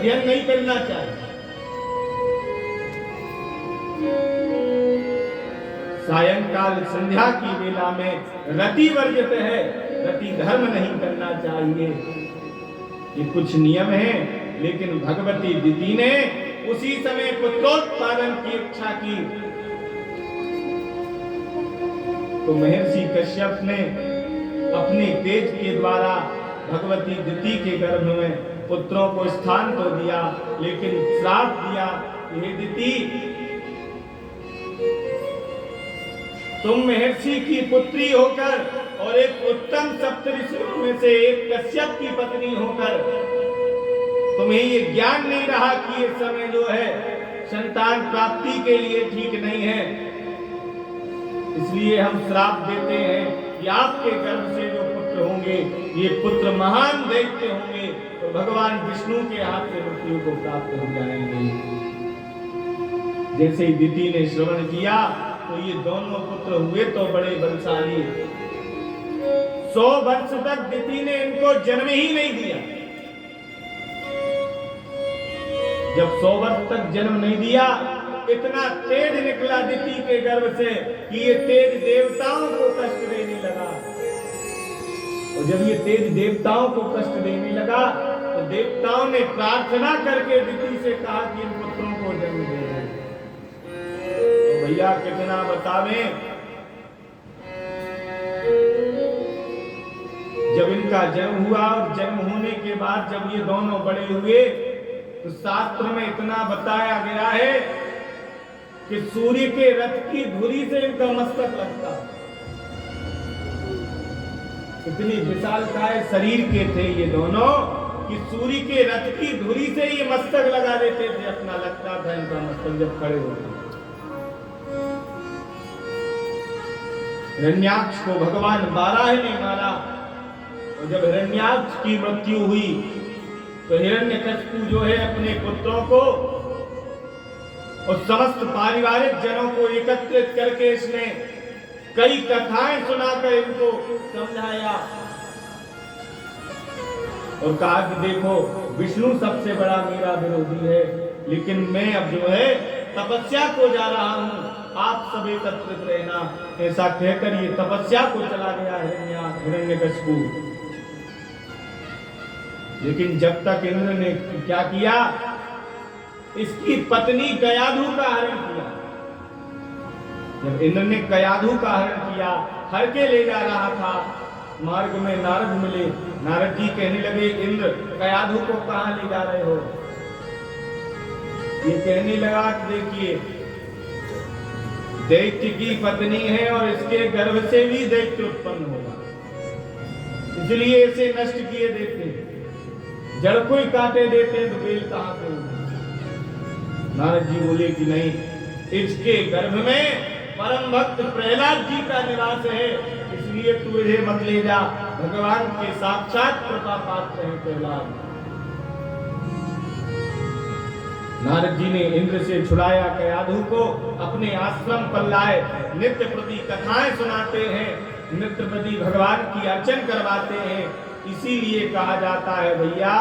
अध्ययन नहीं करना चाहिए। सायंकाल संध्या की वेला में रति वर्जित है, रति धर्म नहीं करना चाहिए। ये कुछ नियम है, लेकिन भगवती दिति ने उसी समय पुत्रोत्पादन की इच्छा की तो महर्षि कश्यप ने अपने तेज के द्वारा भगवती दिति के गर्भ में पुत्रों को स्थान तो दिया, लेकिन श्राप दिया, हे दिति, तुम महर्षि की पुत्री होकर और एक उत्तम सप्तऋषियों में से एक कश्यप की पत्नी होकर तुम्हें ये ज्ञान नहीं रहा कि ये समय जो है संतान प्राप्ति के लिए ठीक नहीं है, इसलिए हम श्राप देते हैं कि आपके गर्भ से जो पुत्र होंगे ये पुत्र महान दैत्य होंगे और भगवान विष्णु के हाथ से मृत्यु को प्राप्त हो जाएंगे। जैसे ही दिति ने श्रवण किया तो ये दोनों पुत्र हुए तो बड़े बलशाली। 100 वर्ष तक दिति ने इनको जन्म ही नहीं दिया। जब 100 वर्ष तक जन्म नहीं दिया, इतना तेज निकला दिति के गर्भ से कि ये तेज देवताओं को कष्ट देने लगा। और जब ये तेज देवताओं को कष्ट देने लगा तो देवताओं ने प्रार्थना करके दिति से कहा कि इन पुत्रों को जन्म दे दो। तो भैया कितना बतावें, जब इनका जन्म हुआ और जन्म होने के बाद जब ये दोनों बड़े हुए तो शास्त्र में इतना बताया गया है कि सूर्य के रथ की धुरी से इनका मस्तक लगता। इतनी विशालकाय शरीर के थे ये दोनों कि सूर्य के रथ की धुरी से ये मस्तक लगा देते थे, अपना लगता था इनका मस्तक जब खड़े होते। हिरण्याक्ष को भगवान 12 ने मारा और जब हिरण्याक्ष की मृत्यु हुई तो हिरण्यकशिपु जो है अपने पुत्रों को और समस्त पारिवारिक जनों को एकत्रित करके इसने कई कथाएं सुनाकर इनको समझाया और कहा कि देखो विष्णु सबसे बड़ा मेरा विरोधी है, लेकिन मैं अब जो है तपस्या को जा रहा हूं, आप सब एकत्रित रहना। ऐसा कहकर ये तपस्या को चला गया हिरण्यकशिपु। लेकिन जब तक इंद्र ने क्या किया, इसकी पत्नी गयाधु का हरण किया। जब इंद्र ने गयाधु का हरण किया, हर के ले जा रहा था, मार्ग में नारद मिले। नारद जी कहने लगे, इंद्र गयाधु को कहां ले जा रहे हो? ये कहने लगा कि देखिए दैत्य की पत्नी है और इसके गर्भ से भी दैत्य उत्पन्न होगा, इसलिए इसे नष्ट किए देते, जड़ को ही काटे देते तो बेल कहां पे होगी। नारद जी बोले कि नहीं, इसके गर्भ में परम भक्त प्रहलाद जी का निवास है, इसलिए तू इसे मत ले जा। भगवान के साक्षात कृपा पात्र हैं प्रहलाद। नारद जी ने इंद्र से छुड़ाया गयाधु को, अपने आश्रम पर लाए, नित्य प्रति कथाएं सुनाते हैं, नित्य प्रति भगवान की अर्चन करवाते हैं। इसीलिए कहा जाता है भैया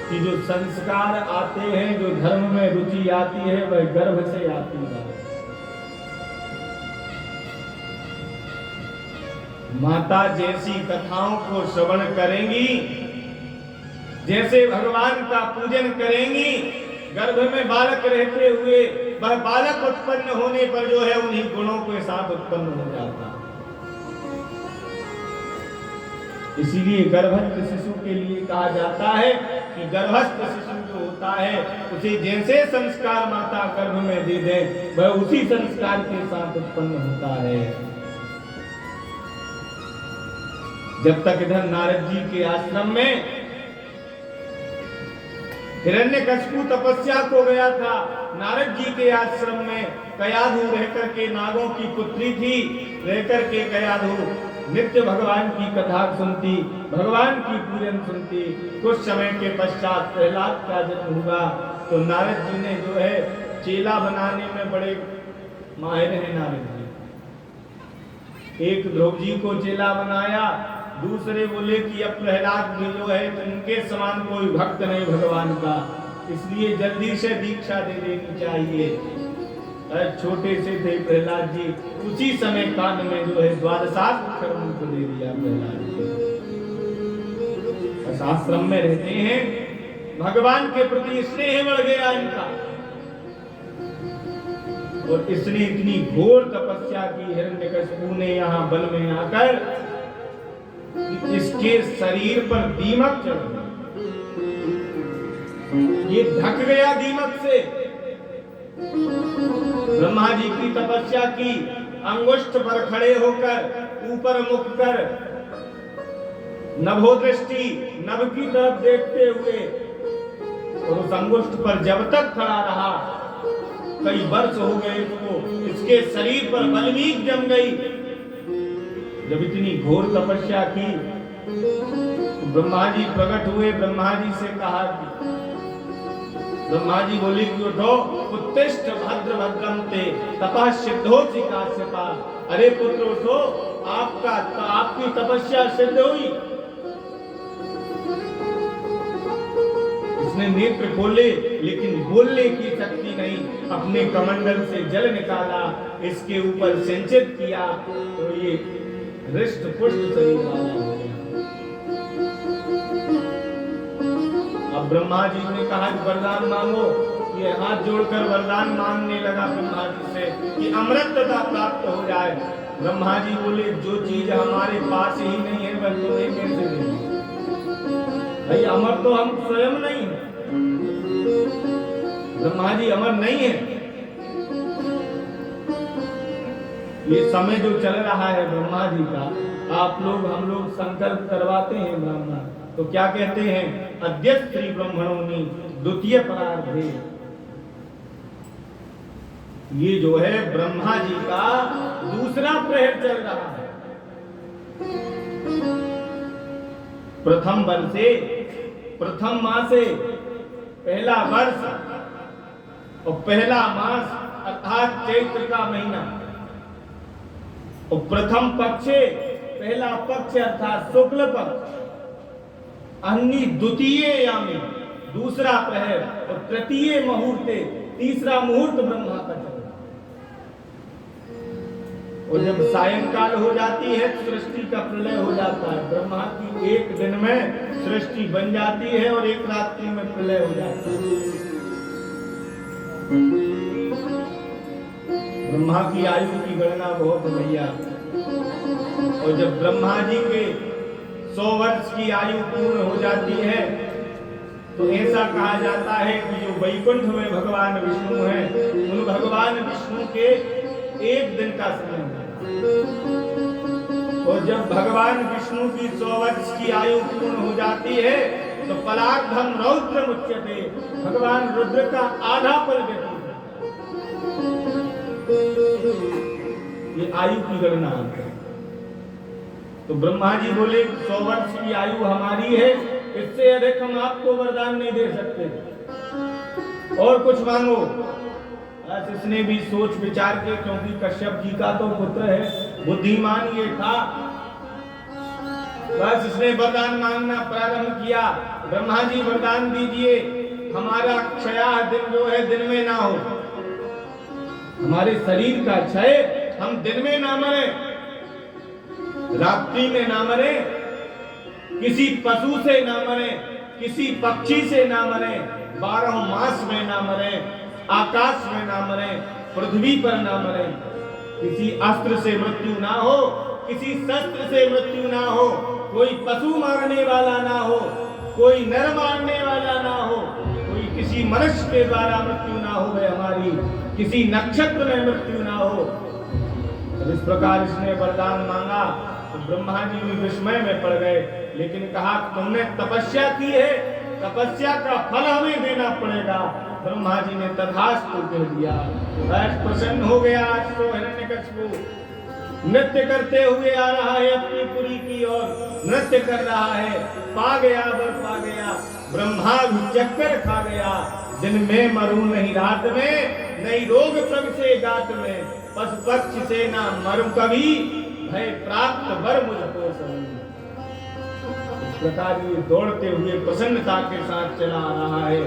कि जो संस्कार आते हैं, जो धर्म में रुचि आती है, वह गर्भ से आती है। माता जैसी कथाओं को श्रवण करेंगी, जैसे भगवान का पूजन करेंगी, गर्भ में बालक रहते हुए वह बालक उत्पन्न होने पर जो है उन्हीं गुणों के साथ उत्पन्न हो जाता। इसीलिए गर्भस्थ शिशु के लिए कहा जाता है कि गर्भस्थ शिशु जो होता है उसे जैसे संस्कार माता गर्भ में दे दे, वह उसी संस्कार के साथ उत्पन्न होता है। जब तक इधर नारद जी के आश्रम में हिरण्यकशिपु तपस्या को गया था, नारद जी के आश्रम में गयाधु रहकर के नागों की पुत्री थी, रहकर के गयाधु नित्य भगवान की कथा सुनती, भगवान की पूजन सुनती। कुछ समय के पश्चात प्रहलाद का जन्म हुआ तो नारद जी ने जो है चेला बनाने में बड़े माहिर हैं नारद जी। एक ध्रुव जी को चेला बनाया, दूसरे बोले कि अब प्रहलाद भी जो है उनके समान कोई भक्त नहीं भगवान का, इसलिए जल्दी से दीक्षा दे देनी चाहिए। छोटे से थे प्रहलाद जी, उसी समय कान में जो है द्वादशाक्षर मंत्र दे दिया प्रहलाद जी। आश्रम में रहते हैं, भगवान के प्रति स्नेह बढ़ गया इनका, और इसने इतनी घोर तपस्या की हिरण्यकशिपु ने यहाँ बल में आकर, इसके शरीर पर दीमक चढ़ गया, ये ढक गया दीमक से। ब्रह्मा जी की तपस्या की, अंगुष्ठ पर खड़े होकर ऊपर मुख कर नभो दृष्टि नभ की तरफ देखते हुए, और उस अंगुष्ठ पर जब तक खड़ा रहा, कई वर्ष हो गए इसको, इसके शरीर पर बलवीक जम गई। जब इतनी घोर तपस्या की, ब्रह्मा जी प्रकट हुए, ब्रह्मा जी से कहा, ब्रह्मा जी बोले कि उठो, उत्तिष्ठ भद्र भद्रम ते तपः सिद्धोऽसि काश्यपा। अरे पुत्र उठो, आपकी तपस्या सिद्ध हुई। इसने नेत्र खोले लेकिन बोलने की शक्ति नहीं, अपने कमंडल से जल निकाला, इसके ऊपर सिंचित किया, तो ये हृष्ट पुष्ट शरीर वाला हो गया। अब ब्रह्मा जी ने कहा कि वरदान मांगो, ये हाथ जोड़कर वरदान मांगने लगा ब्रह्मा जी से कि अमृतता प्राप्त हो जाए। ब्रह्मा जी बोले, जो चीज हमारे पास ही नहीं है वह तुम्हें कैसे देंगे? भाई अमर तो हम स्वयं नहीं है, ब्रह्मा जी अमर नहीं है। ये समय जो चल रहा है ब्रह्मा जी का, आप लोग हम लोग संकल्प करवाते हैं ब्राह्मण, तो क्या कहते हैं? अद्य श्री ब्रह्मणोनि द्वितीय परार्धे। ये जो है ब्रह्मा जी का दूसरा प्रहर चल रहा है। प्रथम वर्षे, प्रथम मासे, पहला वर्ष और पहला मास अर्थात चैत्र का महीना, और प्रथम पक्षे, पहला पक्ष अर्थात शुक्ल पक्ष, अन्य द्वितीय यामी दूसरा प्रहर, और तृतीय मुहूर्ते तीसरा मुहूर्त ब्रह्मा का चल रहा। और जब सायंकाल हो जाती है सृष्टि का प्रलय हो जाता है। ब्रह्मा की एक दिन में सृष्टि बन जाती है और एक रात्रि में प्रलय हो जाता है। ब्रह्मा की आयु की गणना बहुत भैया, और जब ब्रह्मा जी के 100 वर्ष की आयु पूर्ण हो जाती है, तो ऐसा कहा जाता है कि जो वैकुंठ में भगवान विष्णु हैं, उन भगवान विष्णु के एक दिन का समय है। और जब भगवान विष्णु की 100 वर्ष की आयु पूर्ण हो जाती है, तो पलार्धम रौद्र मुच्यते, भगवान रुद्र का आधा पल व्यतीत। ये आयु की गणना है। तो ब्रह्मा जी बोले 100 वर्ष की आयु हमारी है, इससे अधिक हम आपको वरदान नहीं दे सकते, और कुछ मांगो। बस इसने भी सोच विचार के, क्योंकि कश्यप जी का तो पुत्र है, बुद्धिमान ये था, बस इसने वरदान मांगना प्रारंभ किया। ब्रह्मा जी वरदान दीजिए, हमारा क्षय दिन जो है दिन में ना हो, हमारे शरीर का क्षय हम दिन में ना मरे, रात्रि में ना मरे, किसी पशु से ना मरे, किसी पक्षी से ना मरे, 12 मास में ना मरे, आकाश में ना मरे, पृथ्वी पर ना मरे, किसी अस्त्र से मृत्यु ना हो, किसी शस्त्र से मृत्यु ना हो, कोई पशु मारने वाला ना हो, कोई नर मारने वाला ना हो, कोई किसी मनुष्य के द्वारा मृत्यु ना हो हमारी, किसी नक्षत्र में मृत्यु ना हो। इस प्रकार इसने वरदान मांगा, तो ब्रह्मा जी भी विस्मय में पड़ गए, लेकिन कहा तुमने तपस्या की है, तपस्या का फल हमें देना पड़ेगा। ब्रह्मा जी ने तथास्तु कह दिया। प्रसन्न हो गया। आज तो हिरण्यकशिपु नृत्य करते हुए आ रहा है अपनी पुरी की ओर, नृत्य कर रहा है, पा गया वर पा गया, ब्रह्मा भी चक्कर खा गया। दिन में मरू नहीं रात में, नहीं रोग प्रगसे गात में, पशु पक्षी से ना मरू कभी, भय प्राप्त वर मुझको सभी। इस प्रकार ये दौड़ते हुए प्रसन्नता के साथ चला आ रहा है।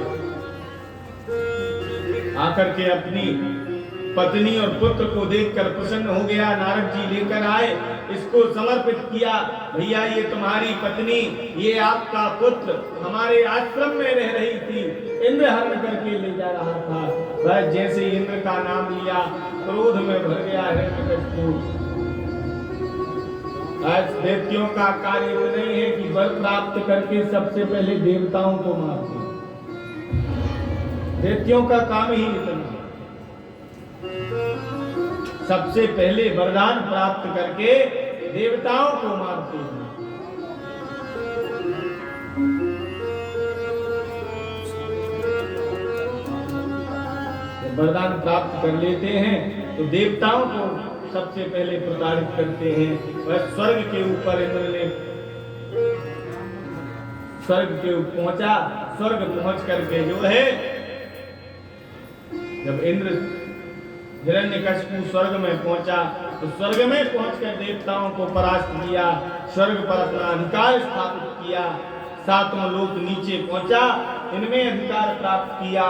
आकर के अपनी पत्नी और पुत्र को देखकर प्रसन्न हो गया। नारद जी लेकर आए, इसको समर्पित किया। भैया ये तुम्हारी पत्नी, ये आपका पुत्र हमारे आश्रम में रह रही थी, इंद्र हरण करके ले जा रहा था। बस जैसे इंद्र का नाम लिया, क्रोध में भर गया हिरण्यकशिपु। आज दैत्यों का कार्य नहीं है कि बल प्राप्त करके सबसे पहले देवताओं को मारते। दैत्यों का काम ही इतना, सबसे पहले वरदान प्राप्त करके देवताओं को मारते हैं। जब वरदान प्राप्त कर लेते हैं तो देवताओं को सबसे पहले प्रताड़ित करते हैं। वह स्वर्ग के ऊपर इंद्र ने स्वर्ग के ऊपर पहुंचा। स्वर्ग पहुंच करके जो है, जब इंद्र हिरण्यकशिपु स्वर्ग में पहुंचा तो स्वर्ग में पहुंचकर देवताओं को परास्त किया, स्वर्ग पर अपना अधिकार स्थापित किया। सातों लोक नीचे पहुंचा, इनमें अधिकार प्राप्त किया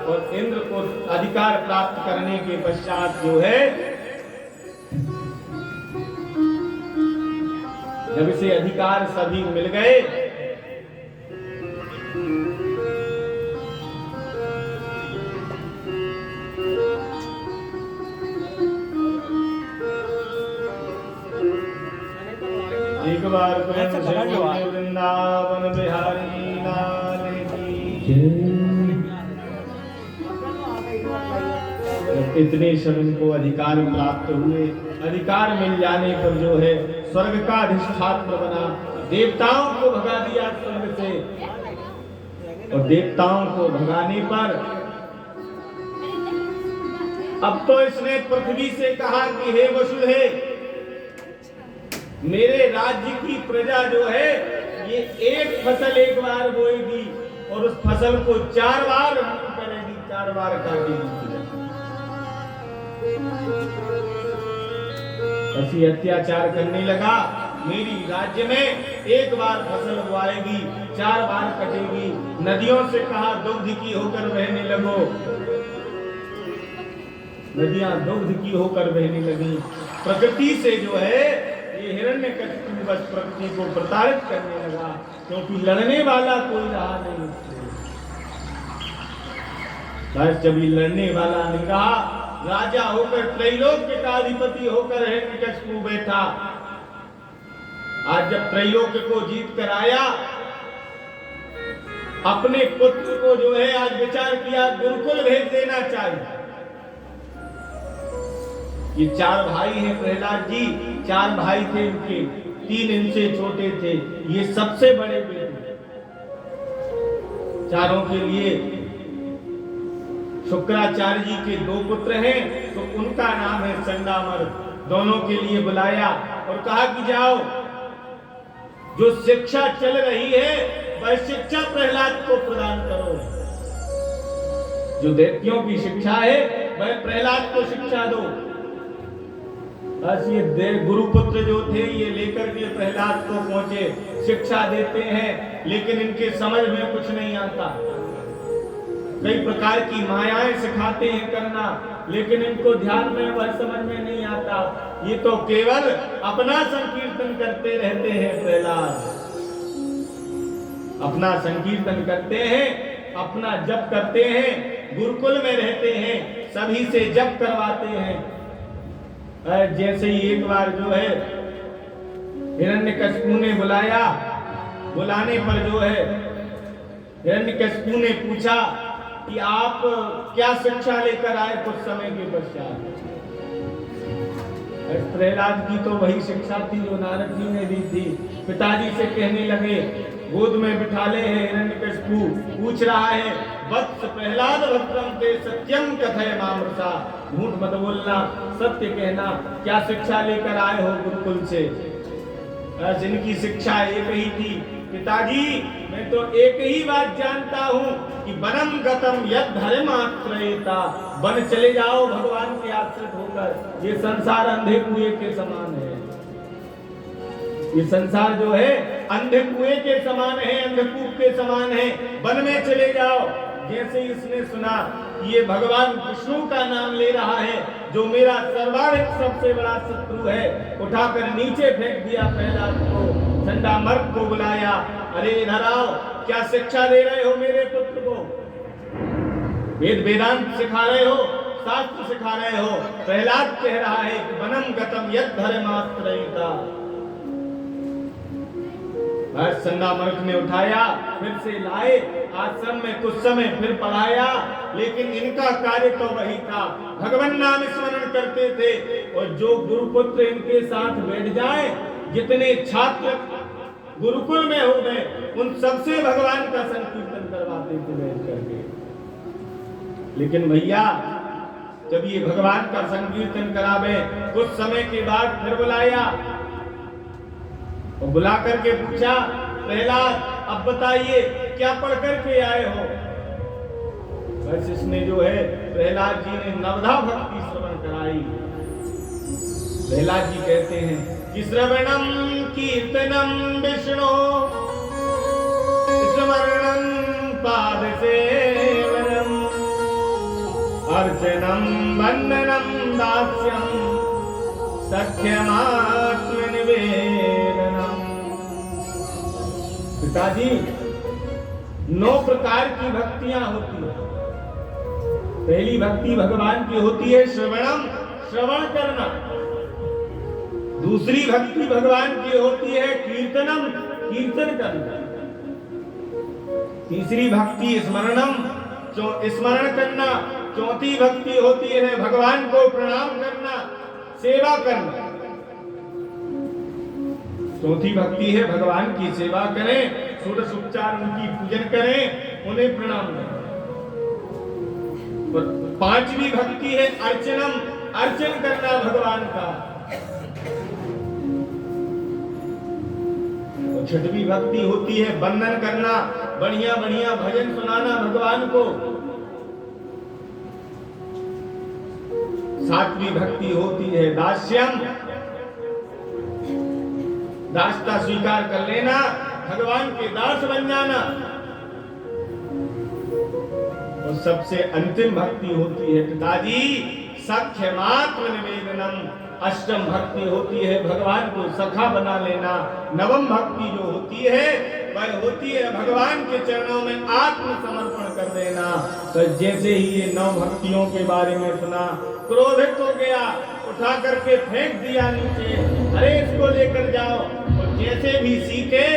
और इंद्र को अधिकार प्राप्त करने के पश्चात जो है, जब इसे अधिकार सभी मिल गए, एक बार प्रेम से बोले वृंदावन बिहारी लाल की। जब इतने शरण को अधिकार प्राप्त हुए, अधिकार मिल जाने पर जो है स्वर्ग का अधिष्ठात्र बना, देवताओं को भगा दिया स्वर्ग से। और देवताओं को भगाने पर अब तो इसने पृथ्वी से कहा कि हे वसुधे, मेरे राज्य की प्रजा जो है ये एक फसल एक बार बोएगी और उस फसल को 4 बार करेगी, 4 बार काटेगी। ऐसी अत्याचार करने लगा। मेरी राज्य में एक बार फसल बोएगी, 4 बार कटेगी। नदियों से कहा दुग्ध की होकर बहने लगो, नदियां दुग्ध की होकर बहने लगी। प्रकृति से जो है ये हिरण्यकशिपु बस प्रकृति को प्रताड़ित करने लगा, क्योंकि लड़ने वाला कोई रहा नहीं। बस जब ये लड़ने वाला नहीं रहा, राजा होकर त्रैलोक्य का अधिपति होकर हिरण्यकशिपु बैठा। आज जब त्रैलोक्य को जीत कर आया, अपने पुत्र को जो है आज विचार किया गुरुकुल भेज देना चाहिए। ये 4 भाई हैं प्रहलाद जी, 4 भाई थे इनके, 3 इनसे छोटे थे, ये सबसे बड़े बेटे। चारों के लिए शुक्राचार्य जी के 2 पुत्र हैं, तो उनका नाम है संडामर। दोनों के लिए बुलाया और कहा कि जाओ, जो शिक्षा चल रही है वह शिक्षा प्रहलाद को प्रदान करो। जो दैत्यों की शिक्षा है वह प्रहलाद को शिक्षा दो। बस ये गुरुपुत्र जो थे ये लेकर के प्रहलाद को पहुंचे, शिक्षा देते हैं, लेकिन इनके समझ में कुछ नहीं आता। कई प्रकार की मायाएं सिखाते हैं करना, लेकिन इनको ध्यान में वह समझ में नहीं आता। ये तो केवल अपना संकीर्तन करते रहते हैं। प्रहलाद अपना संकीर्तन करते हैं, अपना जप करते हैं, गुरुकुल में रहते हैं, सभी से जप करवाते हैं। जैसे ही एक बार जो है हिरण्यकशिपु ने बुलाया, बुलाने पर जो है हिरण्यकशिपु ने पूछा कि आप क्या शिक्षा लेकर आए कुछ समय के पश्चात। प्रहलाद की तो वही शिक्षा थी जो नारद जी ने दी थी। पिताजी से कहने लगे, गोद में बिठा ले है हिरण्यकशिपु, पूछ रहा है, वत्स प्रहलाद भद्रम ते सत्यम कथय मामृषा, झूठ मत बोलना, सत्य कहना, क्या शिक्षा लेकर आए हो गुरुकुल से। जिनकी शिक्षा एक ही थी, पिताजी मैं तो एक ही बात जानता हूँ कि वनम गतम यद धर्मात्रयेता, वन चले जाओ भगवान के आश्रित होकर। ये संसार अंधे कुएं के समान है। ये संसार जो है अंधे कुएं के समान है, अंधकूप के समान है, वन में चले जाओ। जैसे इसने सुना ये भगवान विष्णु का नाम ले रहा है, जो मेरा सर्वाधिक सबसे बड़ा शत्रु है, उठाकर नीचे फेंक दिया प्रहलाद को, ठंडा मर्ग को बुलाया। अरे इधर आओ, क्या शिक्षा दे रहे हो मेरे पुत्र को? वेद वेदांत सिखा रहे हो, शास्त्र सिखा रहे हो। प्रहलाद कह रहा है कि वनम गतम यद धर्माश्रयिता। संडामर्क ने उठाया, फिर से लाए, आश्रम में कुछ समय फिर पढ़ाया, लेकिन इनका कार्य तो वही था, भगवान नाम स्मरण करते थे। और जो गुरुपुत्र इनके साथ बैठ जाए, जितने छात्र गुरुकुल में हो गए, उन सबसे भगवान का संकीर्तन करवाते थे बैठ करके। लेकिन भैया जब ये भगवान का संकीर्तन करावे, कुछ समय के बाद फिर बुलाया और बुला करके पूछा, प्रहलाद अब बताइए क्या पढ़ करके आए हो? बस इसने जो है प्रहलाद जी ने नवधा भक्ति श्रवण कराई। प्रहलाद जी कहते हैं कि श्रवणम कीर्तनम विष्णु स्मरणम पाद सेवनम अर्चनम वंदनम दास्यम सख्यमात्म निवेदनम। पिताजी 9 प्रकार की भक्तियां होती है। पहली भक्ति भगवान की होती है श्रवणम, श्रवण करना। दूसरी भक्ति भगवान की होती है कीर्तनम, कीर्तन करना। तीसरी भक्ति स्मरणम, स्मरण करना। चौथी भक्ति होती है भगवान को प्रणाम करना, सेवा करना। चौथी भक्ति है भगवान की सेवा करें, षोडश उपचार उनकी पूजन करें, उन्हें प्रणाम करें। और पांचवी भक्ति है अर्चनम, अर्चन करना भगवान का। और छठवीं भक्ति होती है वंदन करना, बढ़िया बढ़िया भजन सुनाना भगवान को। सातवीं भक्ति होती है दास्यम, दासता स्वीकार कर लेना, भगवान के दास बन जाना। और सबसे अंतिम भक्ति होती है पिताजी सख्यमात्म निवेदनम। अष्टम भक्ति होती है भगवान को सखा बना लेना। नवम भक्ति जो होती है वह होती है भगवान के चरणों में आत्मसमर्पण कर देना। तो जैसे ही ये 9 भक्तियों के बारे में सुना, क्रोधित हो गया, उठा करके फेंक दिया नीचे। अरे इसको लेकर जाओ और जैसे भी सीखे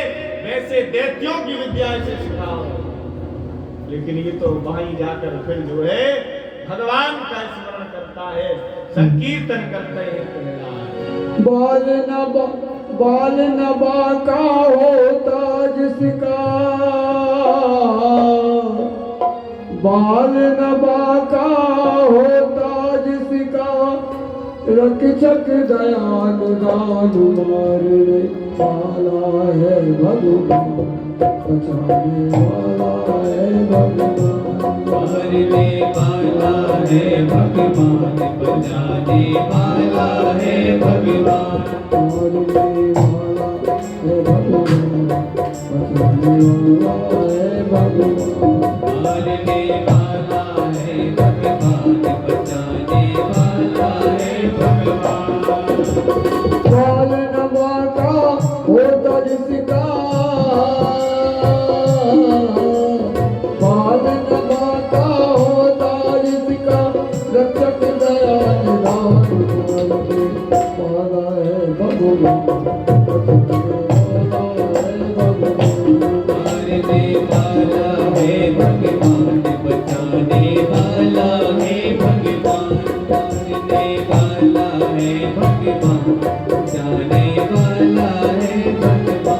वैसे दैत्यों की विद्या से सिखाओ। लेकिन ये तो वहीं जाकर फिर जो है भगवान का स्मरण करता है, संकीर्तन करते हैं। बाल न बाका होता जिसका, बाल न बाका होता जिसका, रक्षक दयाल दान मारने वाला है भगवान, बचाने वाला है भगवान, मारने वाला है भगवान, बचाने वाला है भगवान, मारने वाला है भगवान, बचाने वाला है भगवान, मारने वाला है भगवान, बचाने वाला है भगवान। बाल न बाका होता जिसका, बाल न बाका होता जिसका, रक्षक दयाल दान मारने वाला है भगवान, मारने वाला है भगवान, बचाने वाला है भगवान, मारने वाला है भगवान, बचाने वाला है भगवान।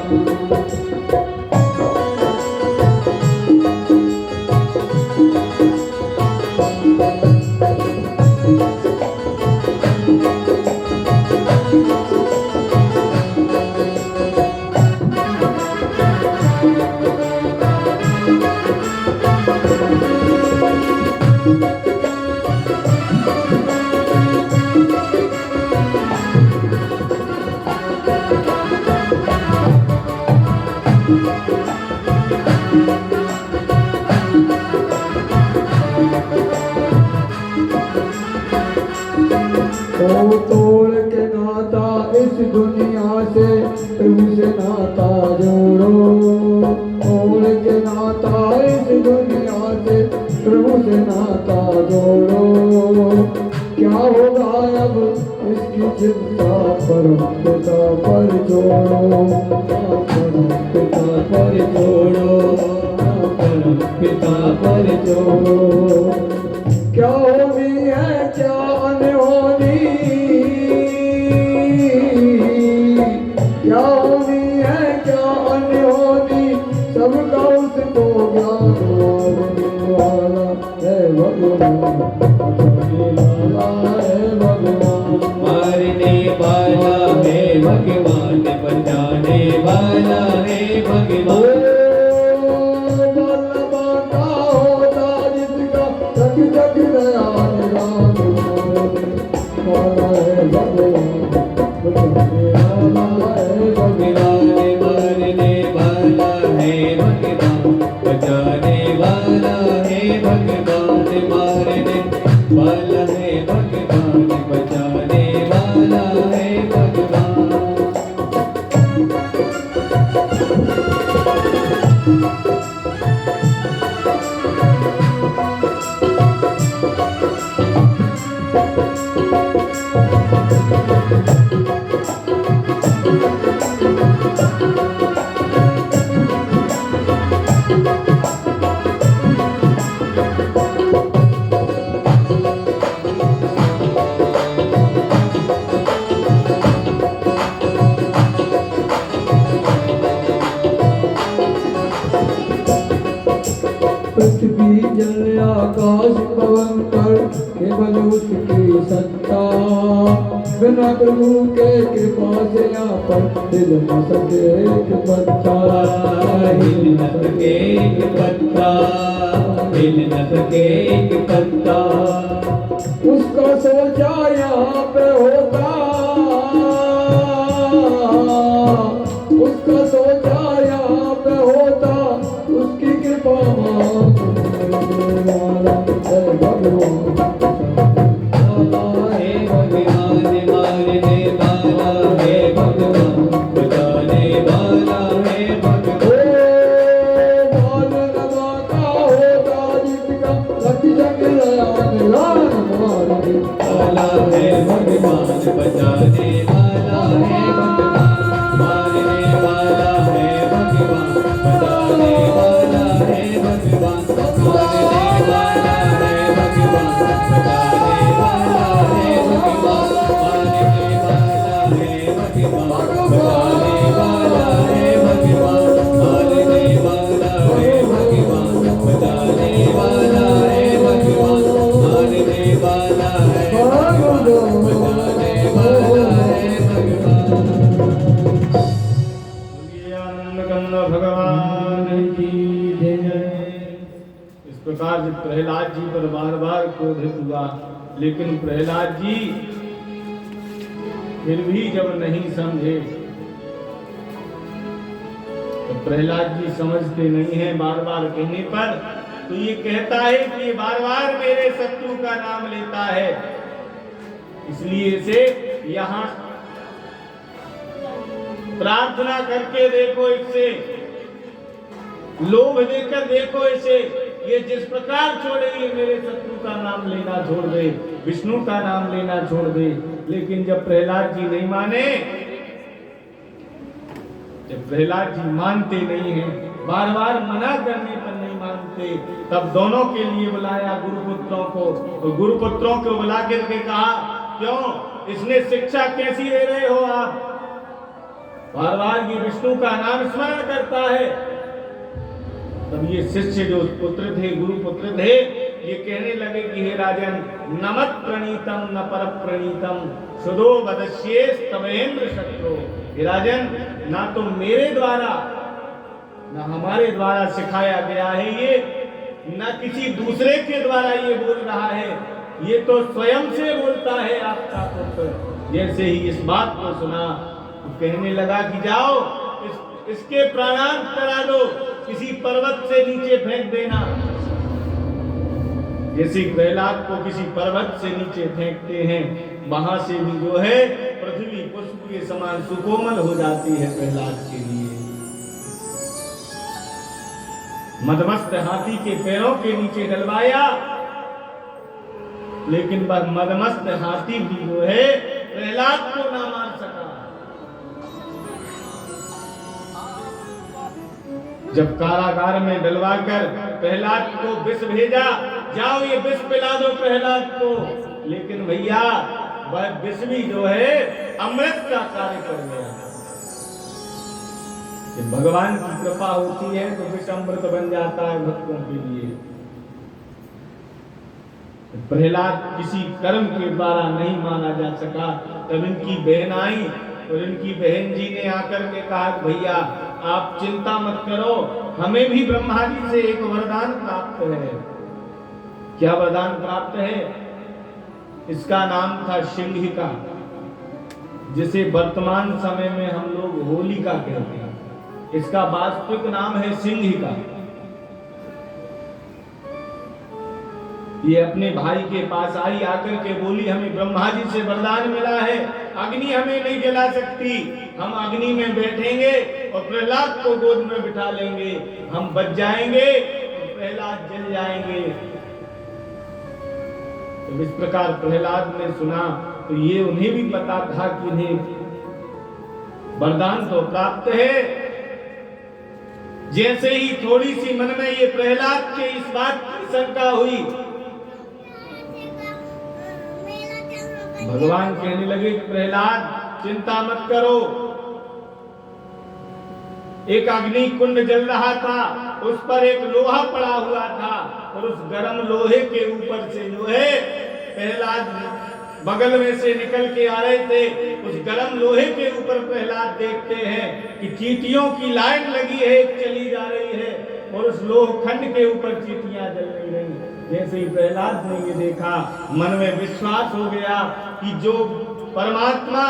नाता इस दुनिया से प्रभु से नाता जोड़ो क्या होगा अब इसकी चिंता परम पिता पर छोड़ो परम पिता पर छोड़ो परम पिता पर छोड़ो क्या होनी है क्या अनहोनी क्या होनी है क्या अनहोनी सबका उसको ज्ञान वाला है भगवान मारने वाला है भगवान बचाने वाला है भगवान जग दयाल राम वाला है भगवान बचाने वाला है भगवान मारने वाला है भगवान बचाने वाला है भगवान मारने वाला है भगवान बचाने वाला है भगवान पृथ्वी जल आकाश पवन पर केवल उसकी सत्ता बिना प्रभु के कृपा से यहाँ पर हिल न सके एक पत्ता हिल न सके एक पत्ता हिल न सके एक पत्ता उसका सोचा यहाँ पे होता उसका सोचा यहाँ पे होता उसकी कृपा वाला है भगवान है भगवान मारने वाला है भगवान बचाने वाला है भगवान वाला है भगवान बचाने वाला है भगवान मारने वाला है भगवान बचाने वाला है भगवान मारने वाला है भगवान बचाने वाला है भगवान मारने वाला है भगवान बचाने वाला है भगवान मारने वाला है भगवान बचाने वाला है भगवान मारने वाला है बचाने वाला है भगवान बोलिए आनंद कंद भगवान की जय। इस प्रकार जब प्रहलाद जी पर बार बार क्रोधित हुआ, लेकिन प्रहलाद जी फिर भी जब नहीं समझे, तो प्रहलाद जी समझते नहीं हैं बार बार कहने पर, तो ये कहता है कि ये बार बार मेरे शत्रु का नाम लेता है, इसलिए इसे यहाँ प्रार्थना करके देखो, इससे लोभ देकर देखो इसे, ये जिस प्रकार छोड़े ये मेरे शत्रु का नाम लेना छोड़ दे, विष्णु का नाम लेना छोड़ दे। लेकिन जब प्रहलाद जी नहीं माने, जब प्रहलाद जी मानते नहीं हैं, बार बार मना करने पर नहीं मानते, तब दोनों के लिए बुलाया गुरुपुत्रों को, और गुरुपुत्रों को बुला करके कहा, क्यों इसने शिक्षा कैसी दे रहे हो आप, बार बार ये विष्णु का नाम स्मरण करता है। तब ये शिष्य जो पुत्र थे, गुरु पुत्र थे, ये कहने लगे कि हे राजन, नमत प्रणीतम न पर प्रणीतम सुदो वदस्ये तवेन्द्र शत्रु। हे राजन, ना तो मेरे द्वारा ना हमारे द्वारा सिखाया गया है ये, ना किसी दूसरे के द्वारा ये बोल रहा है, ये तो स्वयं से बोलता है आपका पुत्र। जैसे ही इस बात को सुना तो कहने लगा कि जाओ इसके प्राणांत करा दो, किसी पर्वत से नीचे फेंक देना। जैसे प्रहलाद को किसी पर्वत से नीचे फेंकते हैं, वहां से भी जो है पृथ्वी पुष्प के समान सुकोमल हो जाती है प्रहलाद के लिए। मदमस्त हाथी के पैरों के नीचे डलवाया, लेकिन वह मदमस्त हाथी भी जो है प्रहलाद को ना मार सका। जब कारागार में डलवाकर प्रहलाद को विष भेजा, जाओ ये विष पिला दो प्रहलाद को, लेकिन भैया वह विष भी जो है अमृत का कार्य कर गया। जब भगवान की कृपा होती है तो विष अमृत बन जाता है भक्तों के लिए। प्रहलाद किसी कर्म के द्वारा नहीं माना जा सका। तब इनकी बहन आई और इनकी बहन जी ने आकर के कहा, भैया आप चिंता मत करो, हमें भी ब्रह्मा जी से एक वरदान प्राप्त है। क्या वरदान प्राप्त है? इसका नाम था सिंहिका, जिसे वर्तमान समय में हम लोग होलिका कहते हैं। इसका वास्तविक नाम है सिंहिका। ये अपने भाई के पास आई, आकर के बोली, हमें ब्रह्मा जी से वरदान मिला है, अग्नि हमें नहीं जला सकती, हम अग्नि में बैठेंगे और प्रहलाद को गोद में बिठा लेंगे, हम बच जाएंगे और प्रहलाद जल जाएंगे। तो इस प्रकार प्रहलाद ने सुना तो ये उन्हें भी पता था कि उन्हें वरदान तो प्राप्त है। जैसे ही थोड़ी सी मन में ये प्रहलाद के इस बात की शंका हुई, भगवान कहने लगे कि प्रहलाद चिंता मत करो। एक अग्नि कुंड जल रहा था, उस पर एक लोहा पड़ा हुआ था और उस गर्म लोहे के ऊपर से जो है प्रहलाद बगल में से निकल के आ रहे थे। उस गर्म लोहे के ऊपर प्रहलाद देखते हैं कि चींटियों की लाइन लगी है, चली जा रही है और उस लोह खंड के ऊपर चींटियां जल नहीं रही। जैसे ही प्रहलाद ने ये देखा, मन में विश्वास हो गया कि जो परमात्मा,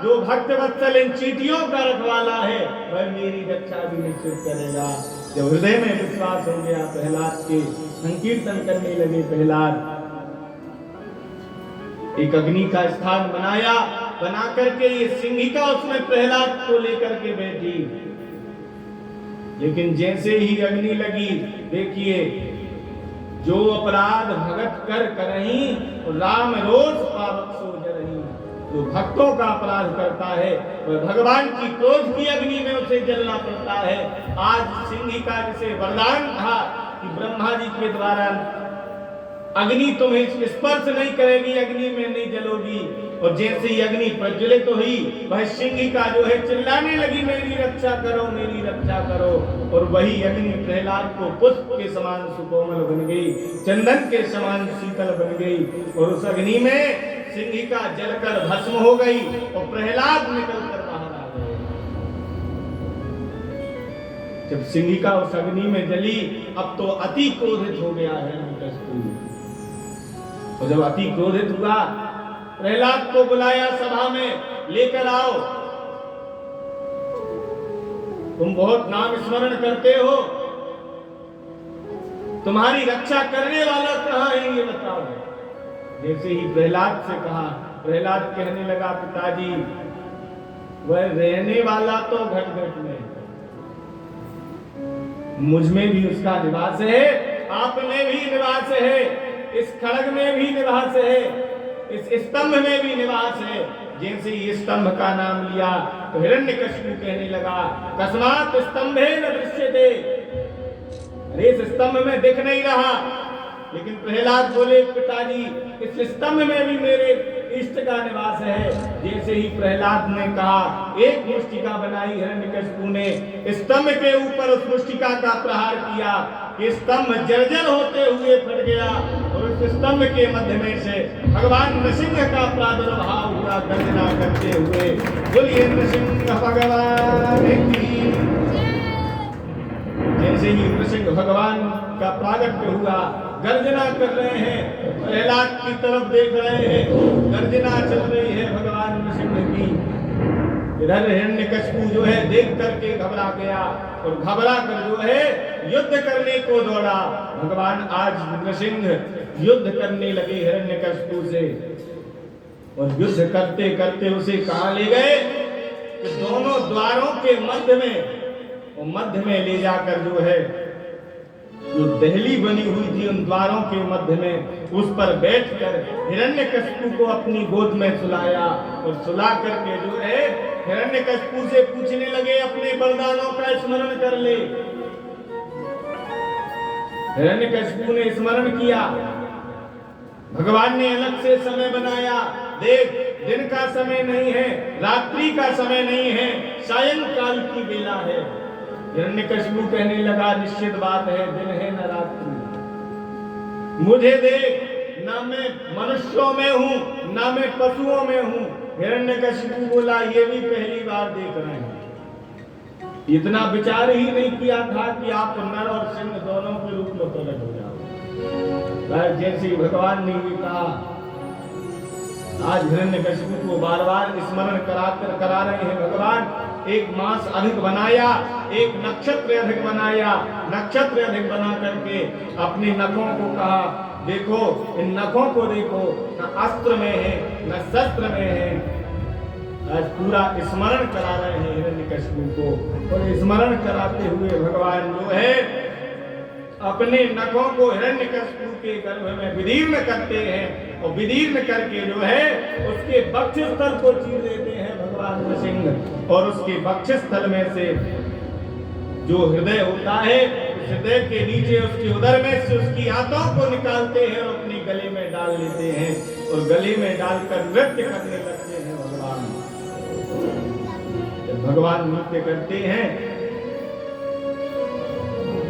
जो भक्त वत्सल इन चींटियों का रखवाला है, वह मेरी रक्षा भी निश्चित करेगा। जब हृदय में विश्वास हो गया प्रहलाद के, संकीर्तन करने लगे प्रहलाद। एक अग्नि का स्थान बनाया, बना करके ये सिंहिका उसमें प्रहलाद को लेकर के बैठी। लेकिन जैसे ही अग्नि लगी, देखिए जो अपराध भगत कर करही, राम रोज पावक सो जरही। जो भक्तों का अपराध करता है वह भगवान की क्रोध की अग्नि में उसे जलना पड़ता है। आज सिंहिका जिसे वरदान था कि ब्रह्मा जी के द्वारा अग्नि तुम्हें स्पर्श नहीं करेगी, अग्नि में नहीं जलोगी, और जैसे ही अग्नि प्रज्वलित तो हुई, वह सिंहिका जो है चिल्लाने लगी, मेरी रक्षा करो, मेरी रक्षा करो। और वही अग्नि प्रहलाद को पुष्प के समान सुकोमल बन गई, चंदन के समान शीतल बन गई, और उस अग्नि में सिंहिका जलकर भस्म हो गई और प्रहलाद निकलकर बाहर आ गए। जब सिंहिका उस अग्नि में जली, अब तो अति क्रोधित हो गया है हिरण्यकशिपु। और जब अति क्रोधित हुआ, प्रहलाद को बुलाया सभा में, लेकर आओ, तुम बहुत नाम स्मरण करते हो, तुम्हारी रक्षा करने वाला कहाँ है ये बताओ। जैसे ही प्रहलाद से कहा, प्रहलाद कहने लगा, पिताजी वह रहने वाला तो घट घट में, मुझ में भी उसका निवास है, आप में भी निवास है, इस खड़ग में भी निवास है, इस स्तंभ में भी निवास है। जैसे ही स्तंभ का नाम लिया तो हिरण्यकशिपु कहने लगा, कस्मात् स्तंभे न दृश्यते, अरे इस स्तंभ में दिख नहीं रहा। लेकिन प्रहलाद बोले, पिताजी इस स्तंभ में भी मेरे इष्ट का निवास है। जैसे ही प्रहलाद ने कहा, एक मुष्टिका बनाई हिरण्यकशिपु ने, स्तंभ के ऊपर उस मुष्टिका का प्रहार किया, स्तंभ जर्जर होते हुए फट गया और उस स्तंभ के मध्य में से भगवान नृसिंह का प्रादुर्भाव हुआ, गर्जना करते हुए, बोलिए नृसिंह भगवान की। जैसे ही नृसिंह भगवान का प्रागट्य हुआ, गर्जना कर रहे हैं, प्रहलाद की तरफ देख रहे हैं, गर्जना चल रही है भगवान नृसिंह की। इधर हिरण्यकशिपु जो है देख करके घबरा गया और घबरा कर जो है युद्ध करने को दौड़ा। भगवान आज नृसिंह युद्ध करने लगे हिरण्यकशिपु से, और युद्ध करते करते उसे कहां ले गए कि दोनों द्वारों के मध्य में, और मध्य में ले जाकर जो है जो दहली बनी हुई थी उन द्वारों के मध्य में, उस पर बैठकर हिरण्यकशिपु को अपनी गोद में सुलाया और सुला करके जो है हिरण्यकशिपु से पूछने लगे, अपने वरदानों का स्मरण कर ले। हिरण्यकशिपु ने स्मरण किया। भगवान ने अलग से समय बनाया। देख, दिन का समय नहीं है, रात्रि का समय नहीं है, सायंकाल की बेला है। हिरण्यकशिपु कहने लगा, निश्चित बात है, दिन है न रात्रि। मुझे देख, ना मैं मनुष्यों में हूं ना मैं पशुओं में हूं। हिरण्यकशिपु बोला, ये भी पहली बार देख रहे हैं। इतना विचार ही नहीं किया था कि आप नर और सिंह दोनों के रूप में प्रकट हो जाओ। जैसे भगवान ने भी कहा, आज हिरण्यकशिपु को बार बार स्मरण करा रहे हैं भगवान। एक मास अधिक बनाया, एक नक्षत्र अधिक बनाया, नक्षत्र अधिक बना करके अपने नखों को कहा, देखो इन नखों को देखो, न अस्त्र में है न शस्त्र में है। आज पूरा स्मरण करा रहे हैं हिरण्यकशिपु को, और स्मरण कराते हुए भगवान जो है अपने नखों को हिरण्यकशिपु के गर्भ में विदीर्ण करते हैं, और विदीर्ण करके जो है उसके वक्षस्थल को चीर देते हैं भगवान नृसिंह। और उसके वक्षस्थल में से जो हृदय होता है, उस हृदय के नीचे उसके उदर में से उसकी आंतों को निकालते हैं और अपने गले में डाल लेते हैं, और गले में डालकर नृत्य करने लगते हैं भगवान। जब भगवान नृत्य करते हैं,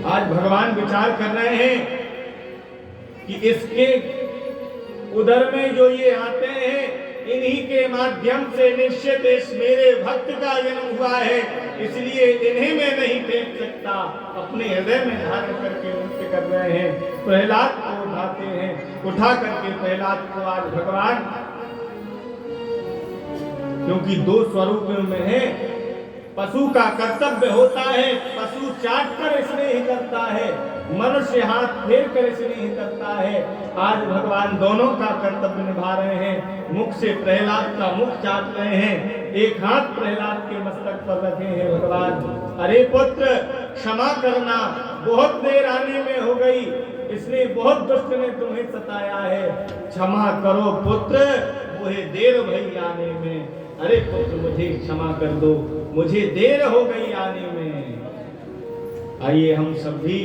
आज भगवान विचार कर रहे हैं कि इसके उदर में जो ये आते हैं, इन्हीं के माध्यम से निश्चित इस मेरे भक्त का जन्म हुआ है, इसलिए इन्हें मैं नहीं फेंक सकता। अपने हृदय में धारण करके नृत्य कर रहे हैं। प्रहलाद को उठाते हैं, उठा करके प्रहलाद को आज भगवान, क्योंकि दो स्वरूप में है, पशु का कर्तव्य होता है, पशु चाट कर स्नेह करता है, मनुष्य हाथ फेर कर स्नेह करता है। आज भगवान दोनों का कर्तव्य निभा रहे हैं। मुख से प्रहलाद का मुख चाट रहे हैं, एक हाथ प्रहलाद के मस्तक पर रखे हैं भगवान। अरे पुत्र, क्षमा करना, बहुत देर आने में हो गई, इसलिए बहुत दुष्ट ने तुम्हें सताया है, क्षमा करो पुत्र, मुझे देर भई आने में। अरे पुत्र, मुझे क्षमा कर दो, मुझे देर हो गई आने में। आइए हम सब भी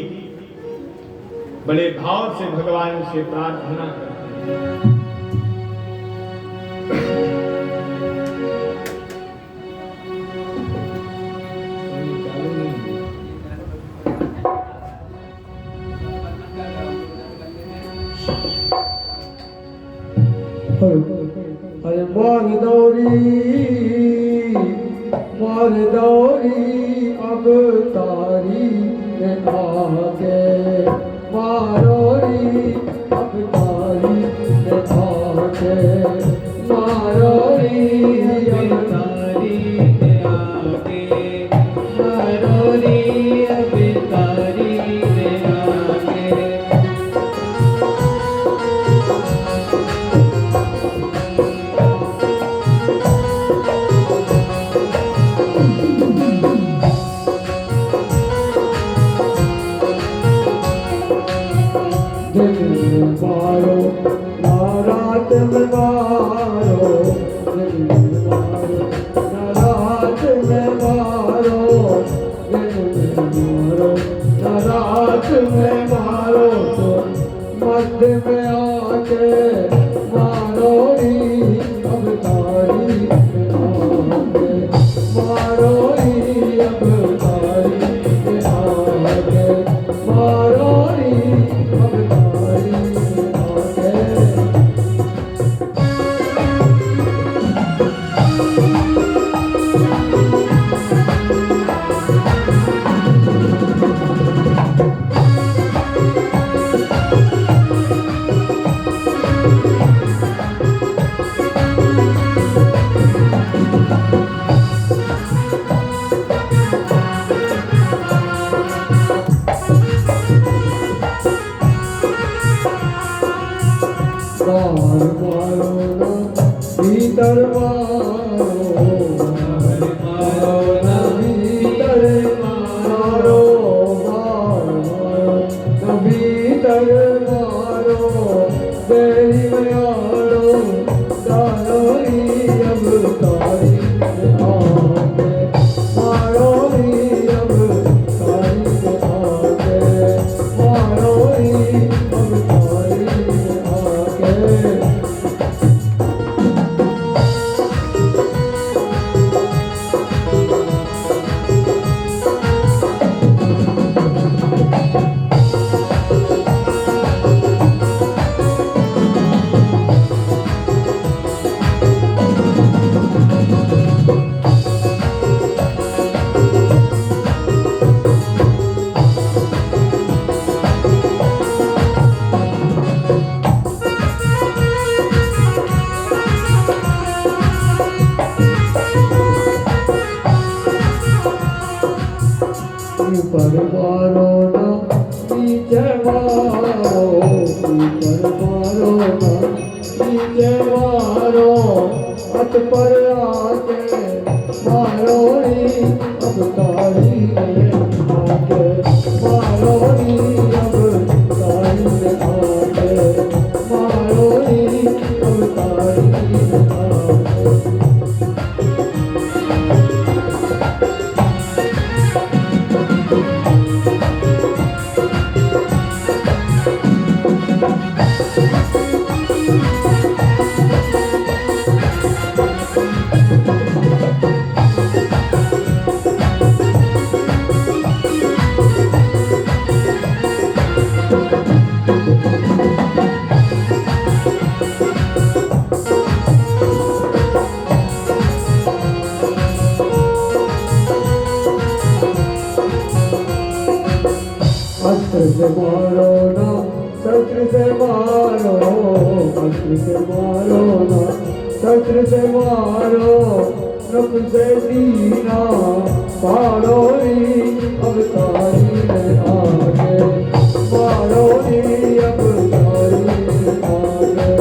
बड़े भाव से भगवान से प्रार्थना करते हैं। अरे मार दौरी अब तारी में आके, मारोरी अब तारी में आके, मारोरी अब तारी में आके, मारोरी अब तारी में आके। मारो ना रात में मारो, दिन में मारो ना रात में मारो, दिन में मारो ना रात में मारो, तो मध्य में आके मारोरी अब तारी में आके, मारोरी अब तारी में आके, मारोरी अब तारी में आके। भीतर मारो ना भीतर मारो, मारो ना दरबारो बेरी मयारो दारोई अब तारी आके मारोई अब तारी आके मारोई अब तारी आके ऊपर मारो ना नीचे मारो ऊपर मारो ना नीचे मारो हाथ पर आके मारो नी अब तारी में आके मारो नी अब तारी में आके मारो नी अब तारी में आके अस्त्र से मारो ना शस्त्र से मारो अस्त्र से मारो ना शस्त्र से मारो नख से दीना मारो नी अब तारी में आके मारो नी अब तारी में आके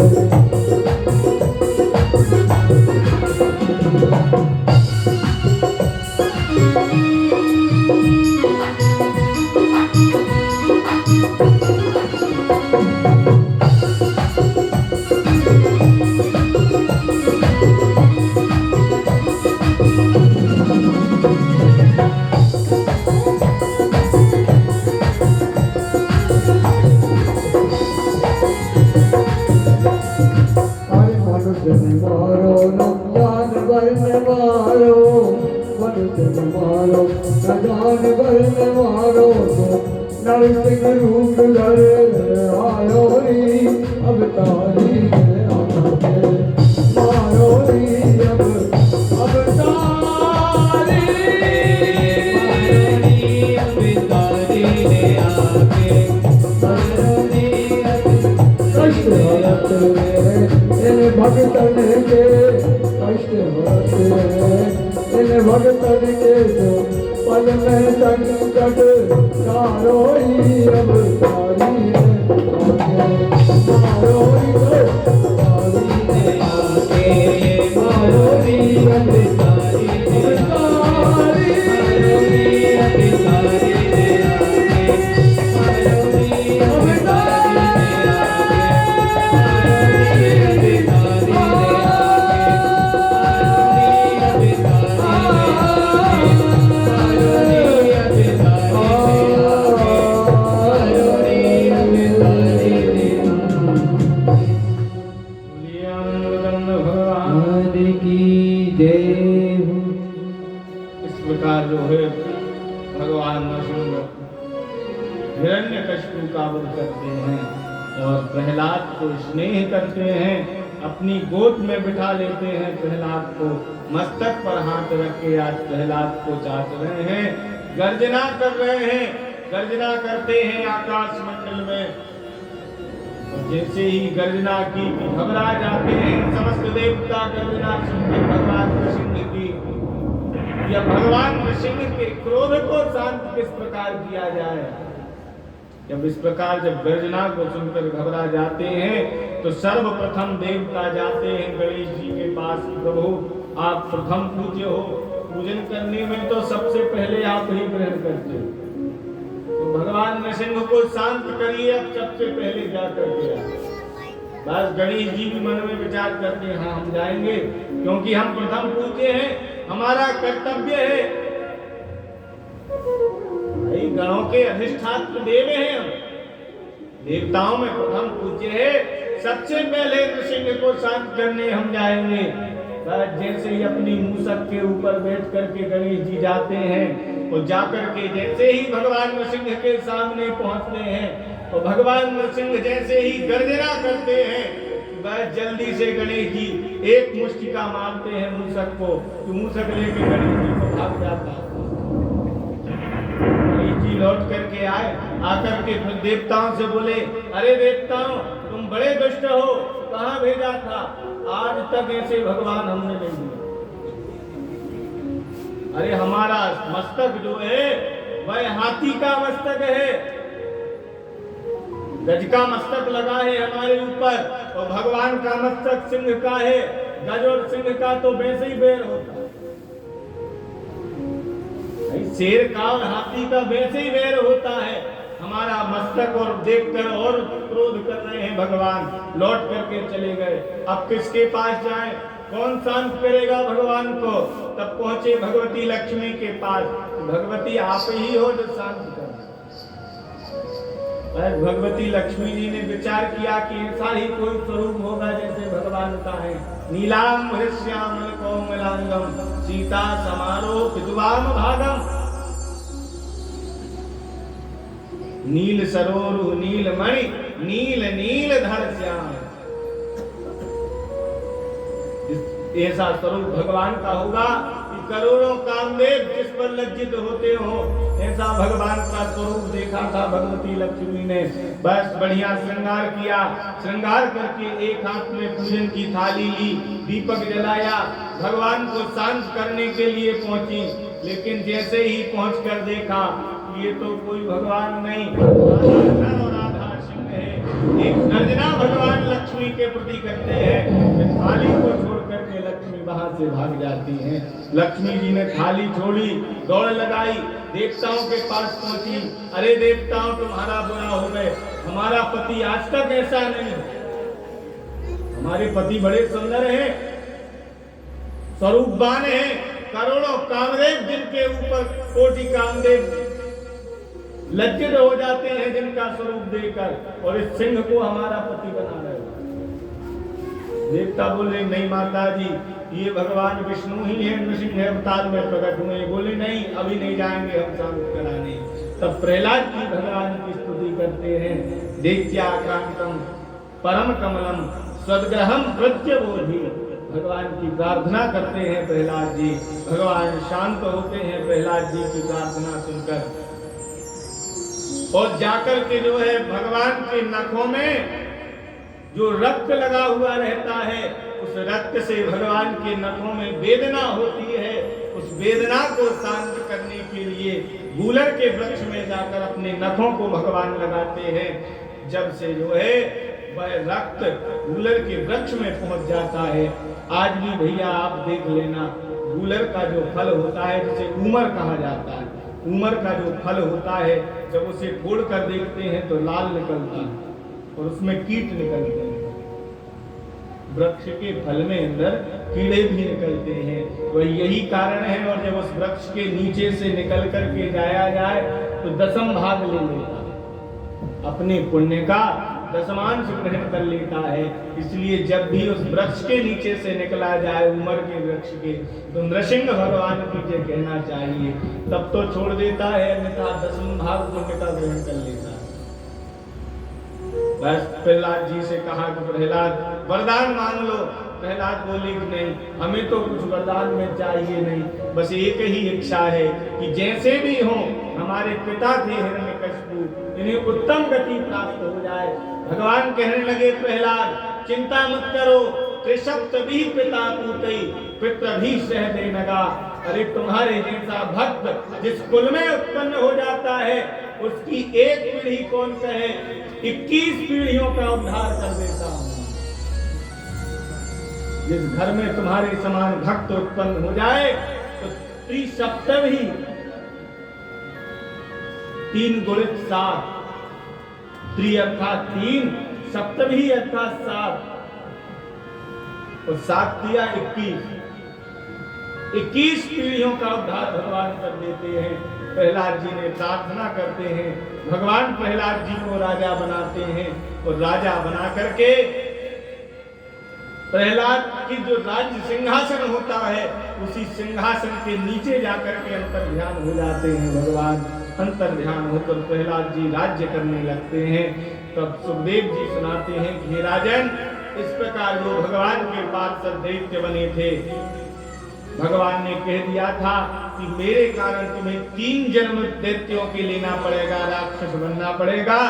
मनुष्य ने मारो न जानवर ने मारो मनुष्य ने मारो न जानवर ने मारो तो नरसिंह रूप धरे आयो री अब तारी में आके मारो री अब तारी अब तारी में आके कष्ट हरते इन भगतन के कष्ट हरते इन भगतन के जो पल में संकट तारोई अब तारी में आके मारोई तो तारी में आके मारोई अब तारी में तारी अब तारी में आके अब इस प्रकार जो है भगवान नरसिंह हिरण्यकशिपु का वध करते हैं और प्रहलाद को स्नेह करते हैं, अपनी गोद में बिठा लेते हैं। प्रहलाद को मस्तक पर हाथ रख के आज प्रहलाद को चाट रहे हैं, गर्जना कर रहे हैं, गर्जना करते हैं आकाश मंडल में। और जैसे ही गर्जना की घबरा जाते हैं समस्त देवता। गर्जना सुनकर भगवान नृसिंह की, या भगवान नृसिंह के क्रोध को शांत किस प्रकार किया जाए। जब इस प्रकार जब गर्जना को सुनकर घबरा जाते हैं तो सर्वप्रथम देवता जाते हैं गणेश जी के पास। प्रभु आप प्रथम पूज्य हो, पूजन करने में तो सबसे पहले आप ही ग्रहण करते हो। तो तो भगवान नृसिंह को शांत करिए। अब सबसे पहले जा करके आए। बस गणेश जी भी मन में विचार करके हाँ हम जाएंगे, क्योंकि हम प्रथम पूज्य हैं, हमारा कर्तव्य है। भाई गणों के अधिष्ठात्र देव हैं हम, देवताओं में प्रथम पूज्य है। सबसे पहले नृसिंह को शांत करने हम जाएंगे। बस जैसे ही अपनी मूसक के ऊपर बैठ करके गणेश जी जाते हैं और जाकर के जैसे ही भगवान नृसिंह के सामने पहुंचते हैं और भगवान नृसिंह जैसे ही गर्जना करते हैं, बस जल्दी से गणेश जी एक मुष्टिका मारते हैं मूसक को, तो मूसक लेके गणेश जी को भाग जाता है। गणेश जी लौट करके आए, आकर के फिर देवताओं से बोले, अरे देवताओं तुम बड़े दुष्ट हो, कहाँ भेजा था? आज तक ऐसे भगवान हमने नहीं दिए। अरे हमारा मस्तक जो है वह हाथी का मस्तक है, गज का मस्तक लगा है हमारे ऊपर, और भगवान का मस्तक सिंह का है। गज और सिंह का तो वैसे ही बैर होता है, शेर का और हाथी का वैसे ही बैर होता है। हमारा मस्तक और देखकर और क्रोध कर रहे हैं भगवान, लौट करके चले गए। अब किसके पास जाएं? कौन शांत करेगा भगवान को? तब पहुंचे भगवती लक्ष्मी के पास। भगवती आप ही हो जो शांत कर। भगवती लक्ष्मी जी ने विचार किया कि ऐसा ही कोई स्वरूप होगा जैसे भगवान का है। नीलांबर श्यामल कोमलांगम सीता समारोह पितुवाम भागम, नील सरोरु नील मणि नील नील धर श्याम। ऐसा स्वरूप भगवान का होगा कि करोड़ों कामदेव जिस पर लज्जित होते हो, ऐसा भगवान का स्वरूप देखा था भगवती लक्ष्मी ने। बस बढ़िया श्रृंगार किया, श्रृंगार करके एक हाथ में पूजन की थाली ली, दीपक जलाया, भगवान को शांत करने के लिए पहुंची। लेकिन जैसे ही पहुंचकर देखा ये तो कोई भगवान नहीं, और राधा सिंह है। एक गर्जना भगवान लक्ष्मी के प्रति करते हैं, थाली को छोड़ करके लक्ष्मी वहां से भाग जाती हैं। लक्ष्मी जी ने थाली छोड़ी, दौड़ लगाई, देवताओं के पास पहुंची। अरे देवताओं तुम्हारा बुरा हो गए, हमारा पति आज तक ऐसा नहीं। हमारे पति बड़े सुंदर हैं, स्वरूपवान हैं, करोड़ों कामदेव जिनके ऊपर कोटि कामदेव लज्जित हो जाते हैं जिनका स्वरूप देखकर, और इस सिंह को हमारा पति बना रहे हो। देवता बोले नहीं माता जी, ये भगवान विष्णु ही है, नृसिंह अवतार में प्रकट हुए। बोले नहीं अभी नहीं जाएंगे हम शांत कराने। तब प्रहलाद जी भगवान की स्तुति करते हैं। दैत्याक्रांतम परम कमलम सद्ग्रहम प्रत्यबोधि, भगवान की प्रार्थना करते हैं प्रहलाद जी। भगवान शांत होते हैं प्रहलाद जी की प्रार्थना सुनकर, और जाकर के जो है भगवान के नखों में जो रक्त लगा हुआ रहता है, उस रक्त से भगवान के नखों में वेदना होती है। उस वेदना को शांत करने के लिए गूलर के वृक्ष में जाकर अपने नखों को भगवान लगाते हैं। जब से जो है वह रक्त गूलर के वृक्ष में पहुंच जाता है। आज भी भैया आप देख लेना, गूलर का जो फल होता है जिसे उमर कहा जाता है, उमर का जो फल होता है जब उसे तोड़ कर देखते हैं तो लाल निकलता है और उसमें कीट निकलते हैं। वृक्ष के फल में अंदर कीड़े भी निकलते हैं, वह यही कारण है। और जब उस वृक्ष के नीचे से निकल करके जाया जाए तो दसम भाग ले लेता है, अपने पुण्य का दसमांश ग्रहण कर लेता है। इसलिए जब भी उस वृक्ष के नीचे से निकला जाए, उमर के वृक्ष के, तो नृसिंह भगवान की जय कहना चाहिए, तब तो छोड़ देता है, अन्यथा दसम भाग पुण्य का ग्रहण कर लेता है। बस प्रहलाद जी से कहा कि प्रहलाद वरदान मांग लो। प्रहलाद बोले कि नहीं, हमें तो कुछ वरदान में चाहिए नहीं, बस एक ही इच्छा है कि जैसे भी हो हमारे पिता थे हिरण्यकशिपु, इन्हें उत्तम गति प्राप्त हो जाए। भगवान कहने लगे प्रहलाद चिंता मत करो, त्रिसप्त भी पिता पूतई पितृ भी सह दे नगा। अरे तुम्हारे जैसा भक्त जिस कुल में उत्पन्न हो जाता है उसकी एक पीढ़ी कौन कहे, 21 पीढ़ियों का उद्धार कर देता हूं। जिस घर में तुम्हारे समान भक्त उत्पन्न हो जाए तो त्रिसप्त भी 3 गुणित 7, त्रि अर्थात 3, सप्तमी अर्थात 7, और 7 दिया 21 पीढ़ियों का उद्धार भगवान कर देते हैं। प्रहलाद जी ने प्रार्थना करते हैं, भगवान प्रहलाद जी को राजा बनाते हैं, और राजा बना करके प्रहलाद की जो राज्य सिंहासन होता है, उसी सिंहासन के नीचे जाकर के अंतर ध्यान हो जाते हैं। भगवान अंतर ध्यान होकर प्रहलाद जी राज्य करने लगते हैं। तब सुखदेव जी सुनाते हैं कि हे राजन, इस प्रकार जो भगवान के पार्षद दैत्य बने थे, भगवान ने कह दिया था कि मेरे कारण तुम्हें 3 जन्म दैत्यों के लेना पड़ेगा, राक्षस बनना पड़ेगा,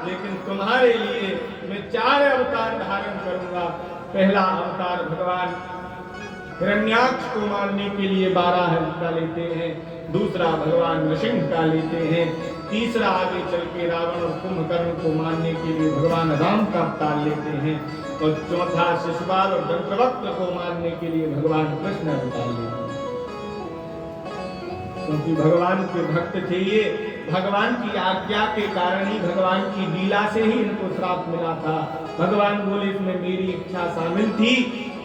लेकिन तुम्हारे लिए मैं 4 अवतार धारण करूंगा। पहला अवतार भगवान हिरण्याक्ष को मारने के लिए 12 का लेते हैं, दूसरा भगवान नृसिंह का लेते हैं, तीसरा आगे चल के रावण और कुंभकर्ण को मारने के लिए भगवान राम का अवतार लेते हैं, और चौथा शिशुपाल और दंतवक्त्र को मारने के लिए भगवान कृष्ण अवतार लेते हैं। क्योंकि भगवान के भक्त थे ये, भगवान की आज्ञा के कारण ही, भगवान की लीला से ही इनको श्राप मिला था। भगवान बोले इसमें मेरी इच्छा शामिल थी,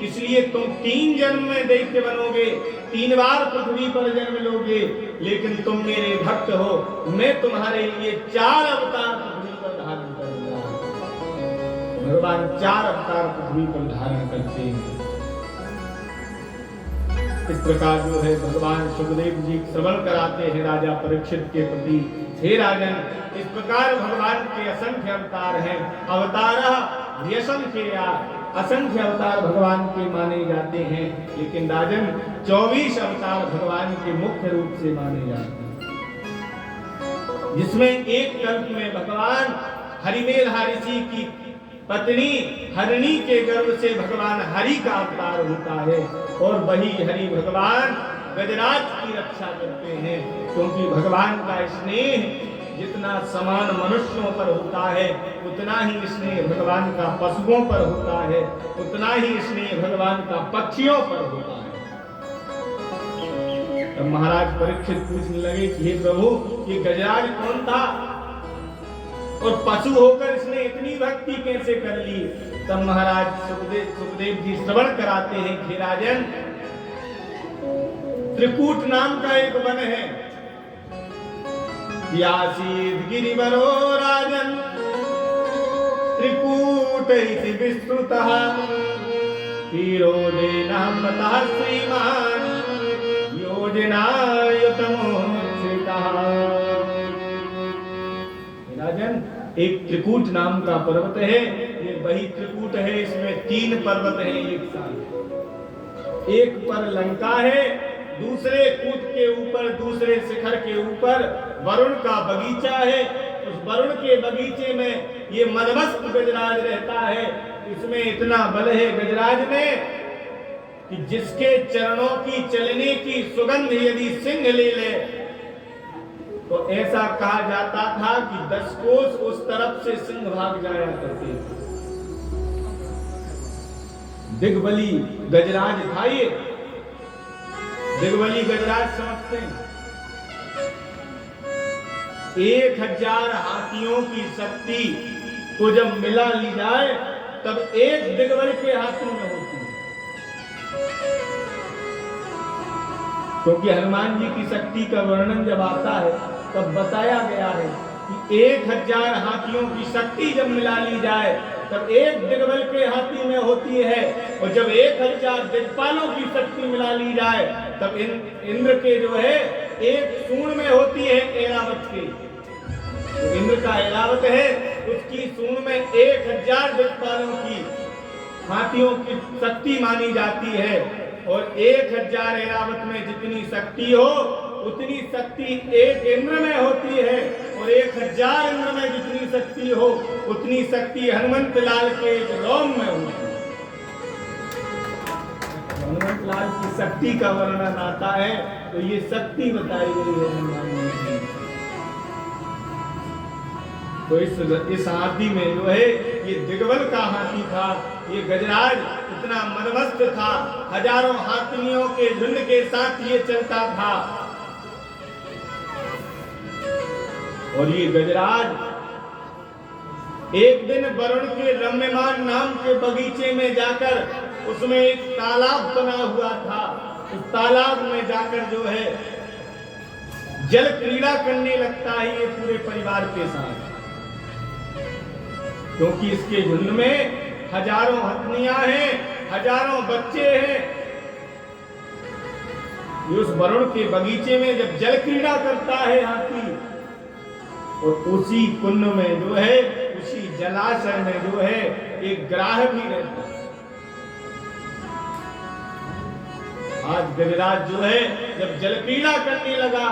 इसलिए तुम 3 जन्म में दैत्य बनोगे, 3 बार पृथ्वी पर जन्म लोगे, लेकिन तुम मेरे भक्त हो, मैं तुम्हारे लिए 4 अवतार पृथ्वी पर धारण करूंगा। भगवान 4 अवतार पृथ्वी पर धारण करते हैं। इस प्रकार जो है भगवान सुखदेव जी श्रवण कराते हैं राजा परीक्षित के प्रति, हे राजन, इस प्रकार भगवान के असंख्य अवतार हैं। अवतार असंख्य, असंख्य अवतार भगवान के माने जाते हैं, लेकिन राजन 24 अवतार भगवान के मुख्य रूप से माने जाते हैं, जिसमें एक कल्प में भगवान हरिमेल ऋषि की पत्नी हरिणी के गर्भ से भगवान हरि का अवतार होता है, और वही हरि भगवान गजराज की रक्षा करते हैं। क्योंकि भगवान का स्नेह जितना समान मनुष्यों पर होता है, उतना ही स्नेह भगवान का पशुओं पर होता है, उतना ही स्नेह भगवान का पक्षियों पर होता है। तब महाराज परीक्षित पूछने लगे कि हे प्रभु, ये गजराज कौन था और पशु होकर इसने इतनी भक्ति कैसे कर ली? तब महाराज सुखदेव जी श्रवण कराते हैं कि राजन, त्रिकूट नाम का एक वन है, यासीद गिरिवरो राजन त्रिकूट इति विस्तृतः हीरोदेन पतः श्रीमान योजनायुतमोक्षितः। राजन, एक त्रिकूट नाम का पर्वत है, ये वही त्रिकूट है, इसमें 3 पर्वत हैं एक साथ। एक पर लंका है, दूसरे कूट के ऊपर, दूसरे शिखर के ऊपर वरुण का बगीचा है। उस वरुण के बगीचे में ये मदमस्त गजराज रहता है। इसमें इतना बल है गजराज में कि जिसके चरणों की चलने की सुगंध यदि सिंह ले ले, तो ऐसा कहा जाता था कि 10 कोस उस तरफ से सिंह भाग जाया करते। दिग्बली गजराज था ये। दिग्बली गजराज समझते हैं, 1000 हाथियों की शक्ति को जब मिला ली जाए, तब एक दिग्बल के हाथों में होती है। क्योंकि हनुमान जी की शक्ति का वर्णन जब आता है, तब बताया गया है कि 1000 हाथियों की शक्ति जब मिला ली जाए, तब एक दिग्बल के हाथी में होती है, और जब 1000 दिग्पालों की शक्ति मिला ली जाए, तब इंद्र के जो है एक सूंड में होती है ऐरावत की। तो इंद्र का ऐरावत है, उसकी सूंड में 1000 दिग्पालों की हाथियों की शक्ति मानी जाती है। और 1000 ऐरावत में जितनी शक्ति हो, उतनी शक्ति एक इंद्र में होती है, और 1000 इंद्र में जितनी शक्ति हो, उतनी शक्ति हनुमंत लाल के एक रोम में होती है। हनुमंत लाल की शक्ति का वर्णन आता है, तो ये शक्ति बताई गई है हनुमान जी की। तो इस हाथी में जो है, ये दिग्बल का हाथी था। ये गजराज इतना मदमस्त था, हजारों हाथियों के झुंड के साथ ये चलता था। और ये गजराज एक दिन वरुण के रम्यमान नाम के बगीचे में जाकर उसमें एक तालाब बना हुआ था। उस तालाब में जाकर जो है जल क्रीड़ा करने लगता है ये पूरे परिवार के साथ, क्योंकि इसके झुंड में हजारों हथनियां हैं, हजारों बच्चे हैं। ये उस वरुण के बगीचे में जब जल क्रीड़ा करता है हाथी, और उसी कुंड में जो है, उसी जलाशय में जो है एक ग्राह भी रहता है। आज गजराज जो है जब जल क्रीड़ा करने लगा,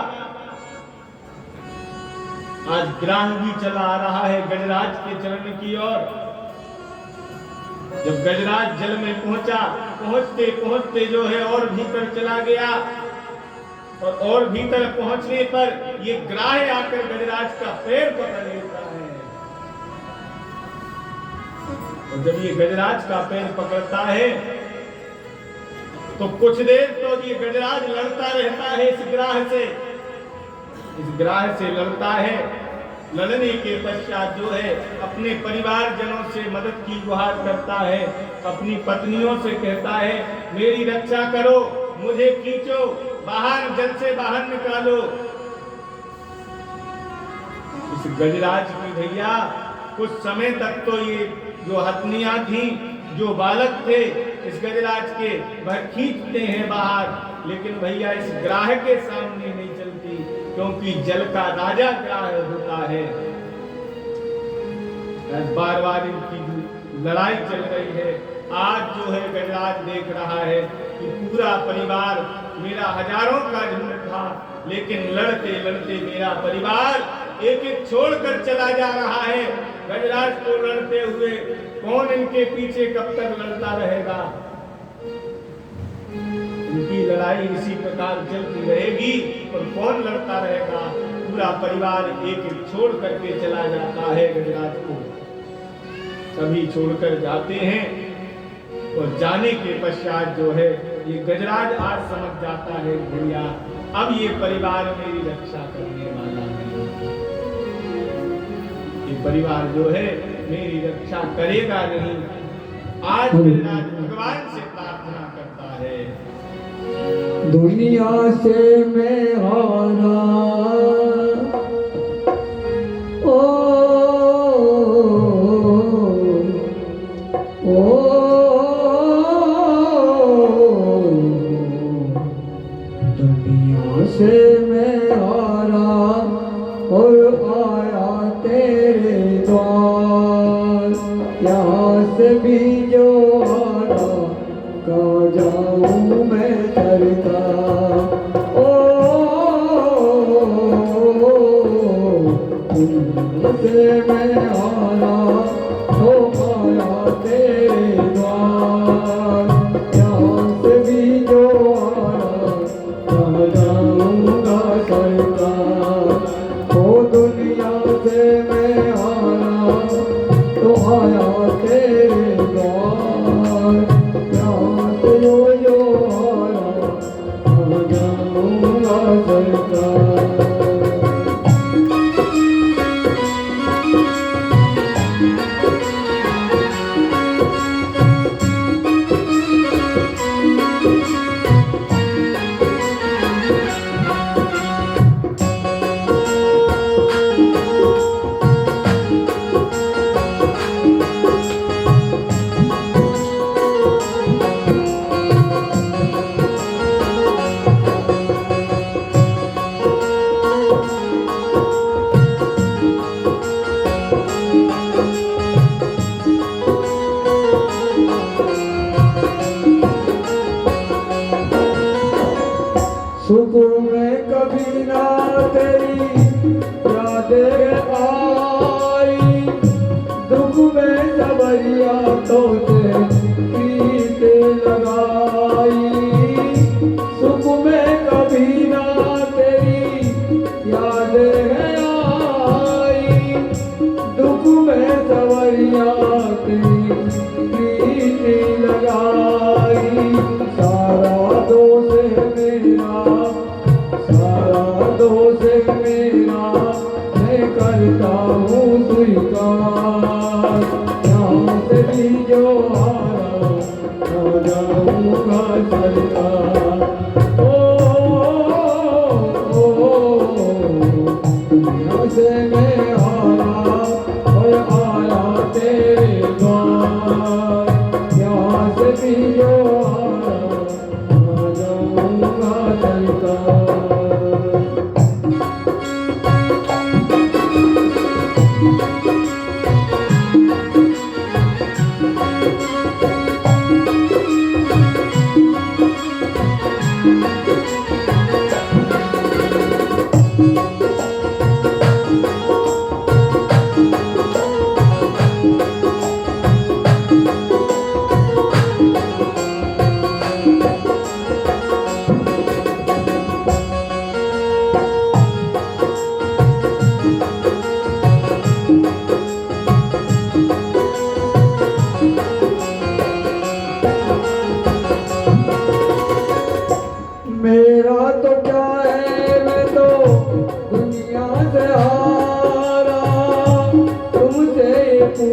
आज ग्राह भी चला आ रहा है गजराज के चरण की ओर। जब गजराज जल में पहुंचा, पहुंचते पहुंचते जो है और भीतर चला गया, और भीतर पहुंचने पर ये ग्राह आकर गजराज का पैर पकड़ लेता है। और जब ये गजराज का पैर पकड़ता है तो कुछ देर तो ये गजराज लड़ता रहता है इस ग्राह से, इस ग्राह से लड़ता है। लड़ने के पश्चात जो है अपने परिवारजनों से मदद की गुहार करता है, अपनी पत्नियों से कहता है मेरी रक्षा करो, मुझे खींचो बाहर, जल से बाहर निकालो। इस गजराज की भैया कुछ समय तक तो ये जो हथनियां थी, जो बालक थे इस गजराज के, वह खींचते हैं बाहर, लेकिन भैया इस ग्राह के सामने नहीं चलती, क्योंकि जल का राजा ग्राह होता है। बार बार इनकी लड़ाई चल रही है। आज जो है गजराज देख रहा है कि पूरा परिवार, मेरा हजारों का झुंड था, लेकिन लड़ते लड़ते मेरा परिवार एक एक छोड़कर चला जा रहा है। गजराज को लड़ते हुए कौन इनके पीछे कब तक लड़ता रहेगा? इनकी लड़ाई इसी प्रकार चलती रहेगी और कौन लड़ता रहेगा? पूरा परिवार एक एक छोड़ करके चला जाता है गजराज को। सभी छोड़कर जाते हैं और जाने के पश्चात जो है ये गजराज आज समझ जाता है भैया अब ये परिवार मेरी रक्षा करने वाला नहीं, ये परिवार जो है मेरी रक्षा करेगा नहीं। आज गजराज भगवान से प्रार्थना करता है, दुनिया से मैं हारा, दुनिया से मैं हारा और आया तेरे द्वार। यहाँ से भी जो हारा कहाँ जाऊँ मैं सरकार। दुनिया से मैं हारा तो आया तेरे द्वार। यहाँ से भी जो हारा कहाँ जाऊँगा सरकार। ओ दुनिया से मैं हारा तो आया तेरे द्वार। यहाँ से जो हारा कहाँ जाऊँगा सरकार। सुख में कभी ना तेरी याद आई, दुख में सबरिया तो से प्रीत लगाई। सुख में कभी ना तेरी याद आई, दुख में सबरिया तेरी प्रीत लगाई। सारा दोष मेरा, सारा दोष मेरा, मैं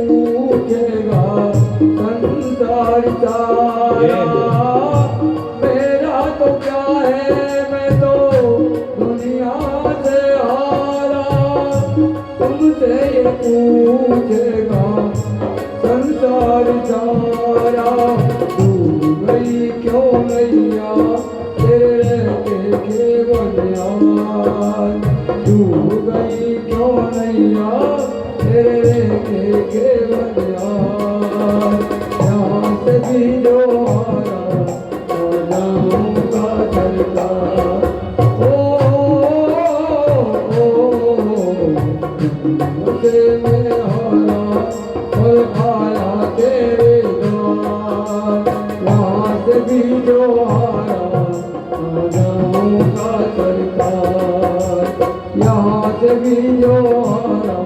पूछेगा संसार सारा, मेरा तो क्या है मैं तो दुनिया से हारा, तुमसे ये पूछेगा संसार सारा। डूब गई क्यों नैया तेरे के केवल यार, डूब गई क्यों नैया तेरे के केवल यार। यहाँ से भी जो हारा हो जाऊंगा चलता, मुझे मैं हारा और आया तेरे द्वार। यहाँ से भी जो हारा हो जाऊंगा सरकार, यहाँ से भी जो हारा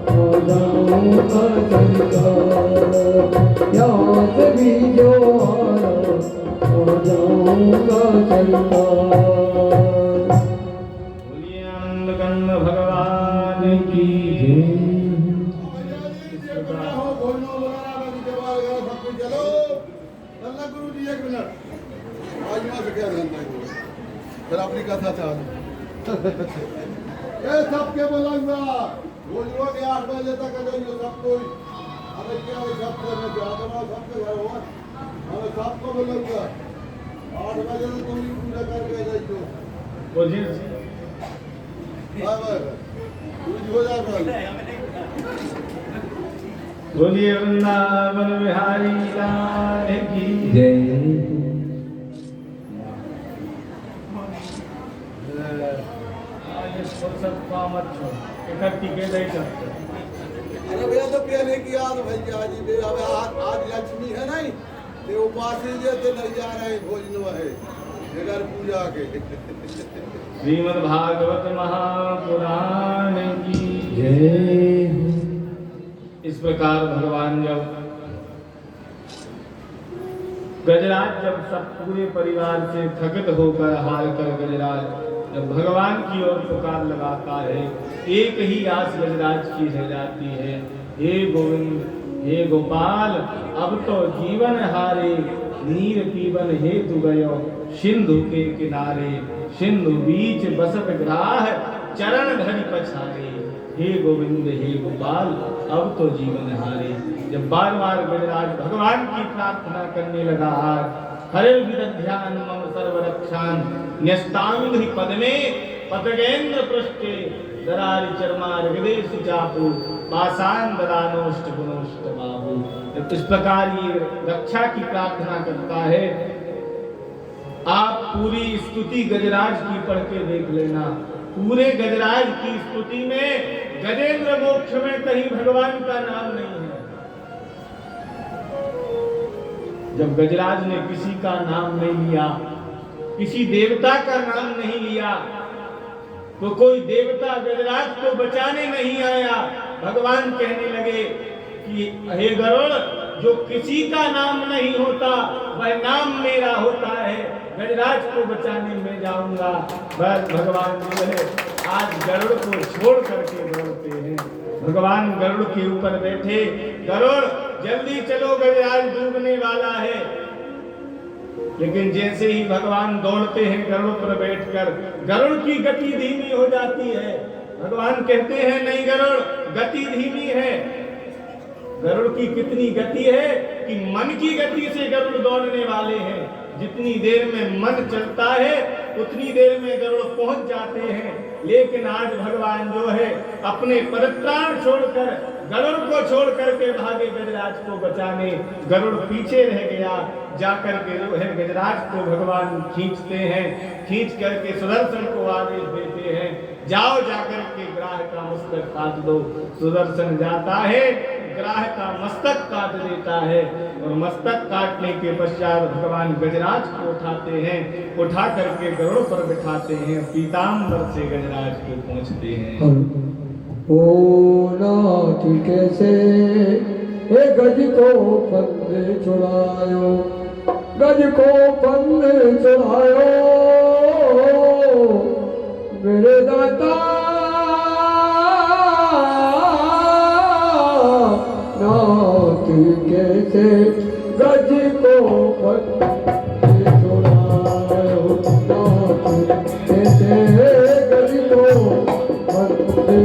हो जाऊंगा सरकार, यहाँ से भी जो हारा हो जाऊंगा सरकार। बोलिए आनंद कंद भगवान की गुरु जी एक मिनट आज यहाँ से क्या जानना है फिर अपनी कथा चालू ये सबके बोलूंगा रोज रोज 8 बजे तक आ जाइए सब कोई। अरे क्या सब करने जाता हूँ सबके घर हो अरे सबको बोलूंगा 8 बजे तक तुम ही पूजा करके जाइए। बोलिए बाय बाय पूज हो जाएगा। बोलिए वृंदावन बिहारी लाल की जय। सब काम अच्छा इकट्ठी के नहीं करते। अरे भैया तो कहने की याद भैया जी भैया आज लक्ष्मी है नहीं ते उपास जे नहीं जा रहे भोजन है बगैर पूजा के। श्रीमद् भागवत महापुराण की जय। इस प्रकार भगवान जब गजराज जब सब पूरे परिवार से थकित होकर हार कर गजराज जब भगवान की ओर पुकार लगाता है, एक ही आस गजराज की रह जाती है, हे गोविंद हे गोपाल अब तो जीवन हारे, नीर पीवन हेतु गयो सिंधु के किनारे, सिंधु बीच बसत ग्राह चरण धरि पछारे। हे गोविंद हे गोपाल अब तो जीवन हारे। जब बार बार गजराज भगवान की प्रार्थना करने लगा, हरे विदध्यान मम सर्वरक्षान न्यस्तांघ्रि पद्मे पतगेंद्र पृष्ठे दरारि चर्मार विदेश चापु पाषाण दरानोष्ट गुणोष्ट बाबू। जब इस प्रकार ये रक्षा की प्रार्थना करता है, आप पूरी स्तुति गजराज की पढ़ के देख लेना। पूरे गजराज की स्तुति में गजेंद्र मोक्ष में कहीं भगवान का नाम नहीं है। जब गजराज ने किसी का नाम नहीं लिया, किसी देवता का नाम नहीं लिया, तो कोई देवता गजराज को बचाने नहीं आया। भगवान कहने लगे कि हे गरुड़, जो किसी का नाम नहीं होता वह नाम मेरा होता है, गजराज को बचाने में जाऊंगा। बस भगवान जो है आज गरुड़ को छोड़ करके दौड़ते हैं। भगवान गरुड़ के ऊपर बैठे, गरुड़ जल्दी चलो गजराज डूबने वाला है। लेकिन जैसे ही भगवान दौड़ते हैं गरुड़ पर बैठकर, गरुड़ की गति धीमी हो जाती है। भगवान कहते हैं नहीं गरुड़, गति धीमी है। गरुड़ की कितनी गति है कि मन की गति से गरुड़ दौड़ने वाले हैं। जितनी देर में मन चलता है उतनी देर में गरुड़ पहुंच जाते हैं। लेकिन आज भगवान जो है अपने परित्राण छोड़कर गरुड़ को छोड़ करके भागे गजराज को बचाने। गरुड़ पीछे रह गया, जाकर के जो है गजराज को भगवान खींचते हैं, खींच करके सुदर्शन को आदेश देते हैं, जाओ जाकर के ग्राह का मस्तक काट दो। सुदर्शन जाता है, ग्राह का मस्तक काट देता है और मस्तक काटने के पश्चात भगवान गजराज को उठाते हैं, उठा करके गरुड़ पर बिठाते हैं, पीताम्बर से गजराज को पहुंचते हैं। ओ नाथ कैसे हे गज को फंदे छुड़ायो, गज को फंदे छुड़ायो मेरे दाता। नाथ कैसे गज को पत्ते छुड़ायो नाथ कैसे गज को पत्ते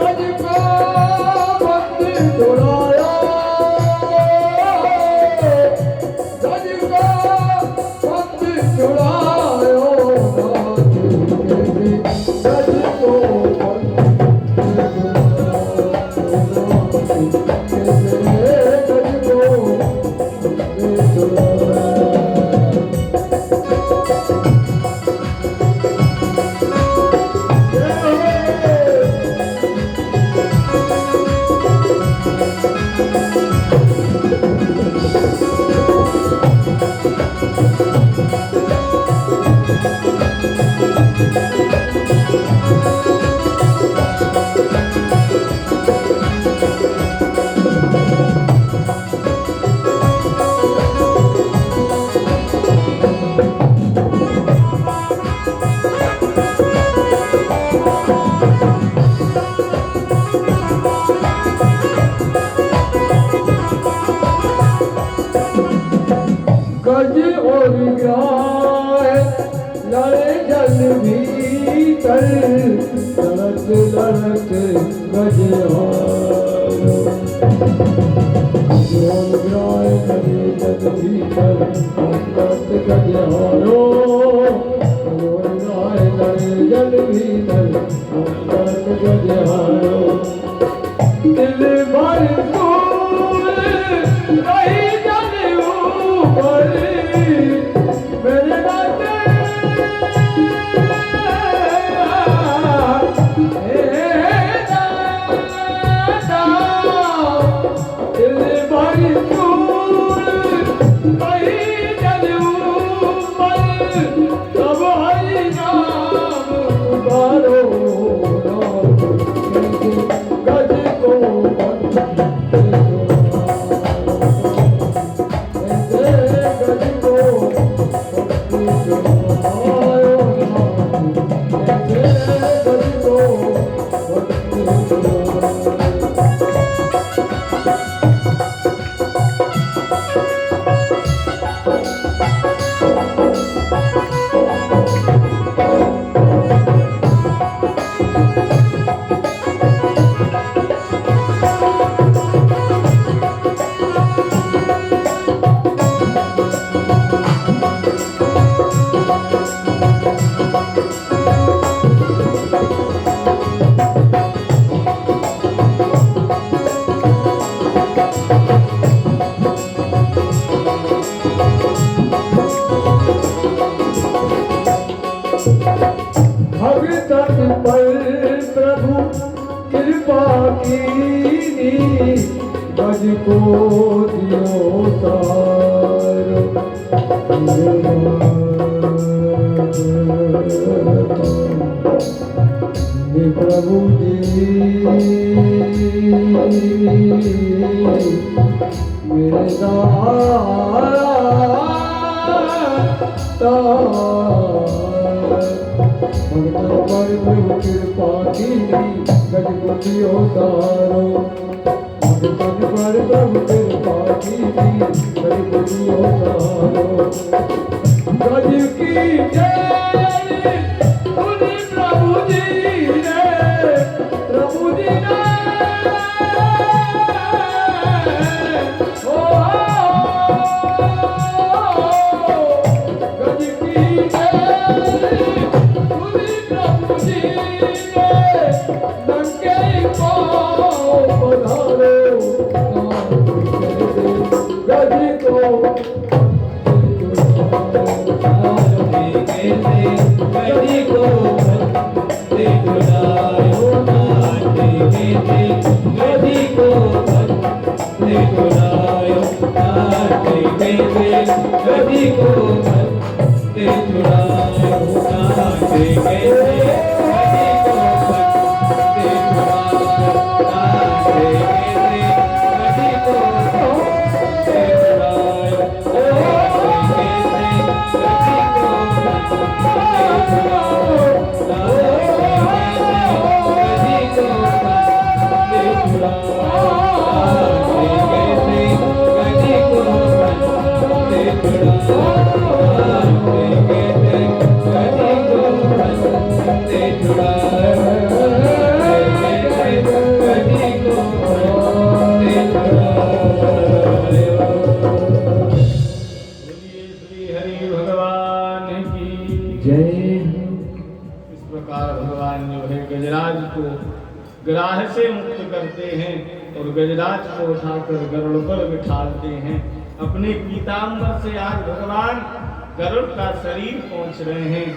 गज को पत्ते छुड़ायो गज को पत्ते छुड़ायो नाथ कैसे गज को गज और गाय लड़े जल भीतर लड़त लड़त गज हारो गज और गाय लड़े जल भीतर लड़त गज हारो गज और गाय लड़े जल भीतर लड़त गज हारो दिल भर फूल रही जल ऊपर मेरे नाते दिल भर फूल रही जल ऊपर तब हरि नाम पुकारो गज को भगतन पर प्रभु कृपा कीनी गज को दियो तारो हे प्रभु जी मेरे भगतन पर प्रभु कृपा कीनी गज को दियो तारो भगतन पर प्रभु कृपा कीनी गज को दियो तारो गज की जय सुनी प्रभु जी रे प्रभु जी रे गज की जय Oh ग्राह से मुक्त करते हैं और गजराज को उठाकर गरुड़ पर बिठाते हैं। अपने पीताम्बर से आज भगवान गरुड़ का शरीर पहुंच रहे हैं,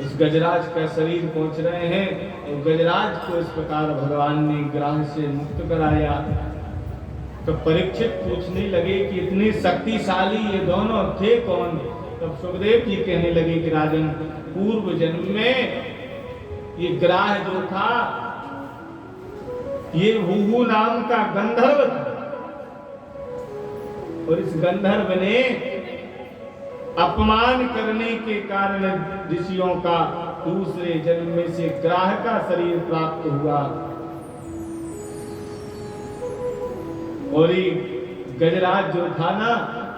उस गजराज का शरीर पहुंच रहे हैं और गजराज को इस प्रकार भगवान ने ग्राह से मुक्त कराया। तो परीक्षित पूछने लगे कि इतने शक्तिशाली ये दोनों थे कौन? तब सुखदेव जी कहने लगे कि राजन, पूर्व जन्म में ये ग्राह जो था ये हुहू नाम का गंधर्व था और इस गंधर्व ने अपमान करने के कारण ऋषियों का दूसरे जन्म में से ग्राह का शरीर प्राप्त हुआ। और ये गजराज जो था ना,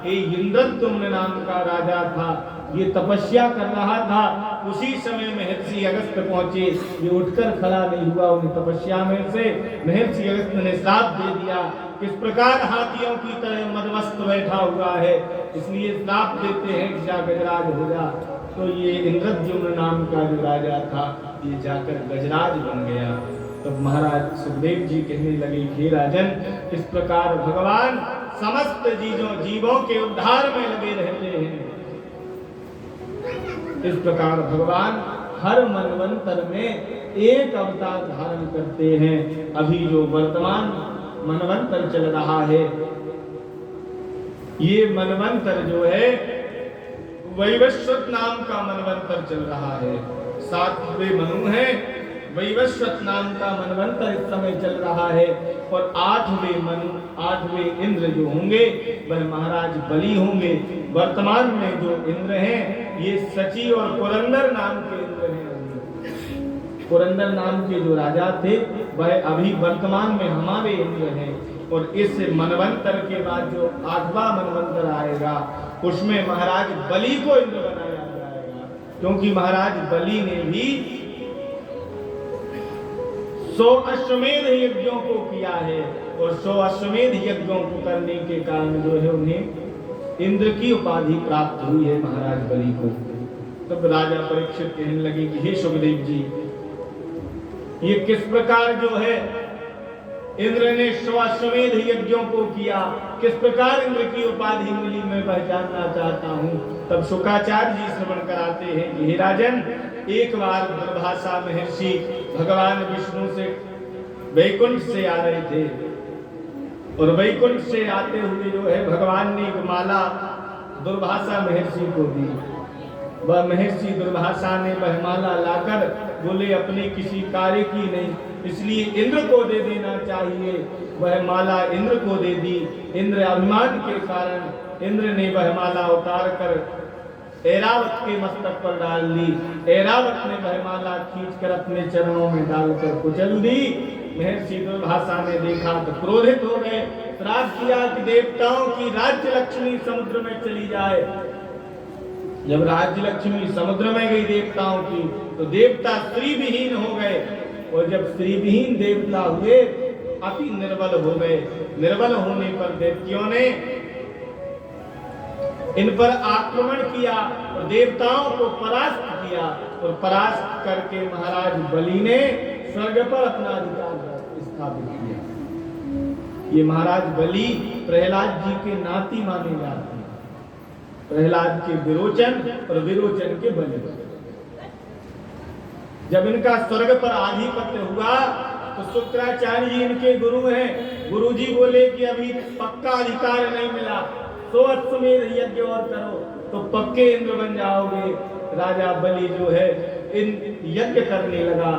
ये इंद्रद्युम्न नाम का राजा था, ये तपस्या कर रहा था। उसी समय महर्षि अगस्त पहुंचे, ये उठकर खड़ा नहीं हुआ, उन्हें तपस्या में से महर्षि अगस्त ने श्राप दे दिया। किस प्रकार हाथियों की तरह मदमस्त बैठा हुआ है, इसलिए श्राप देते हैं कि जा गजराज हो जा। तो ये इंद्रद्युम्न नाम का जो राजा था, ये जाकर गजराज बन गया। तब तो महाराज सुखदेव जी कहने लगे, हे राजन, इस प्रकार भगवान समस्त जीवों के उद्धार में लगे रहते हैं। इस प्रकार भगवान हर मनवंतर में एक अवतार धारण करते हैं। अभी जो वर्तमान मनवंतर चल रहा है, ये मनवंतर जो है वैवस्वत नाम का मनवंतर चल रहा है। 7वें मनु है, वैवस्वत नाम का मनवंतर इस समय चल रहा है। और 8वें मनु, 8वें इंद्र जो होंगे वह महाराज बलि होंगे। वर्तमान में जो इंद्र हैं ये सची और पुरंदर नाम के इंद्र हैं। पुरंदर नाम के जो राजा थे वह अभी वर्तमान में हमारे इंद्र हैं। और इस मनवंतर के बाद जो 8वां मनवंतर आएगा उसमें महाराज बलि को इंद्र बनाया जाएगा, क्योंकि महाराज बलि ने भी 100 अश्वमेध यज्ञों को किया है। और 100 अश्वमेध यज्ञों को करने के कारण जो है उन्हें इंद्र की उपाधि प्राप्त हुई है महाराज बलि को। तब राजा परीक्षित कहने लगे कि हे सुखदेव जी, ये किस प्रकार जो है इंद्र ने 100 अश्वमेध यज्ञों को किया, किस प्रकार इंद्र की उपाधि मिली, मैं पहचानना चाहता हूँ। तब शुकाचार्य जी श्रवण कराते हैं कि हे राजन, एक बार दुर्वासा महर्षि भगवान विष्णु से वैकुंठ से आ रहे थे और वैकुंठ से आते हुए जो है भगवान ने एक माला दुर्वासा महर्षि को दी। वह महर्षि दुर्वासा ने वह माला लाकर बोले अपने किसी कार्य की नहीं, इसलिए इंद्र को दे देना चाहिए। वह माला इंद्र को दे दी। इंद्र अभिमान के कारण इंद्र ने वह माला उतार कर ऐरावत के मस्तक पर डाल दी। ऐरावत ने वह माला खींचकर अपने चरणों में डालकर कुचल दी। महर्षि दुर्वासा ने देखा तो क्रोधित हो गए, श्राप किया कि देवताओं की राज्य लक्ष्मी समुद्र में चली जाए। जब राज्य लक्ष्मी समुद्र में गई देवताओं की, तो देवता स्त्री विहीन हो गए। और जब स्त्री विहीन देवता हुए, अति निर्बल हो गए। निर्बल होने पर दैत्यों ने इन पर आक्रमण किया और देवताओं को परास्त किया। और परास्त करके महाराज बलि ने स्वर्ग पर अपना अधिकार स्थापित किया। ये महाराज बलि प्रहलाद जी के नाती माने जाते हैं। प्रहलाद के विरोचन और विरोचन के बलि। जब इनका स्वर्ग पर आधिपत्य हुआ तो शुक्राचार्य जी इनके गुरु हैं। गुरु जी बोले कि अभी पक्का अधिकार नहीं मिला, 100 अश्वमेध यज्ञ और करो तो पक्के इंद्र बन जाओगे। राजा बलि जो है इन यज्ञ करने लगा।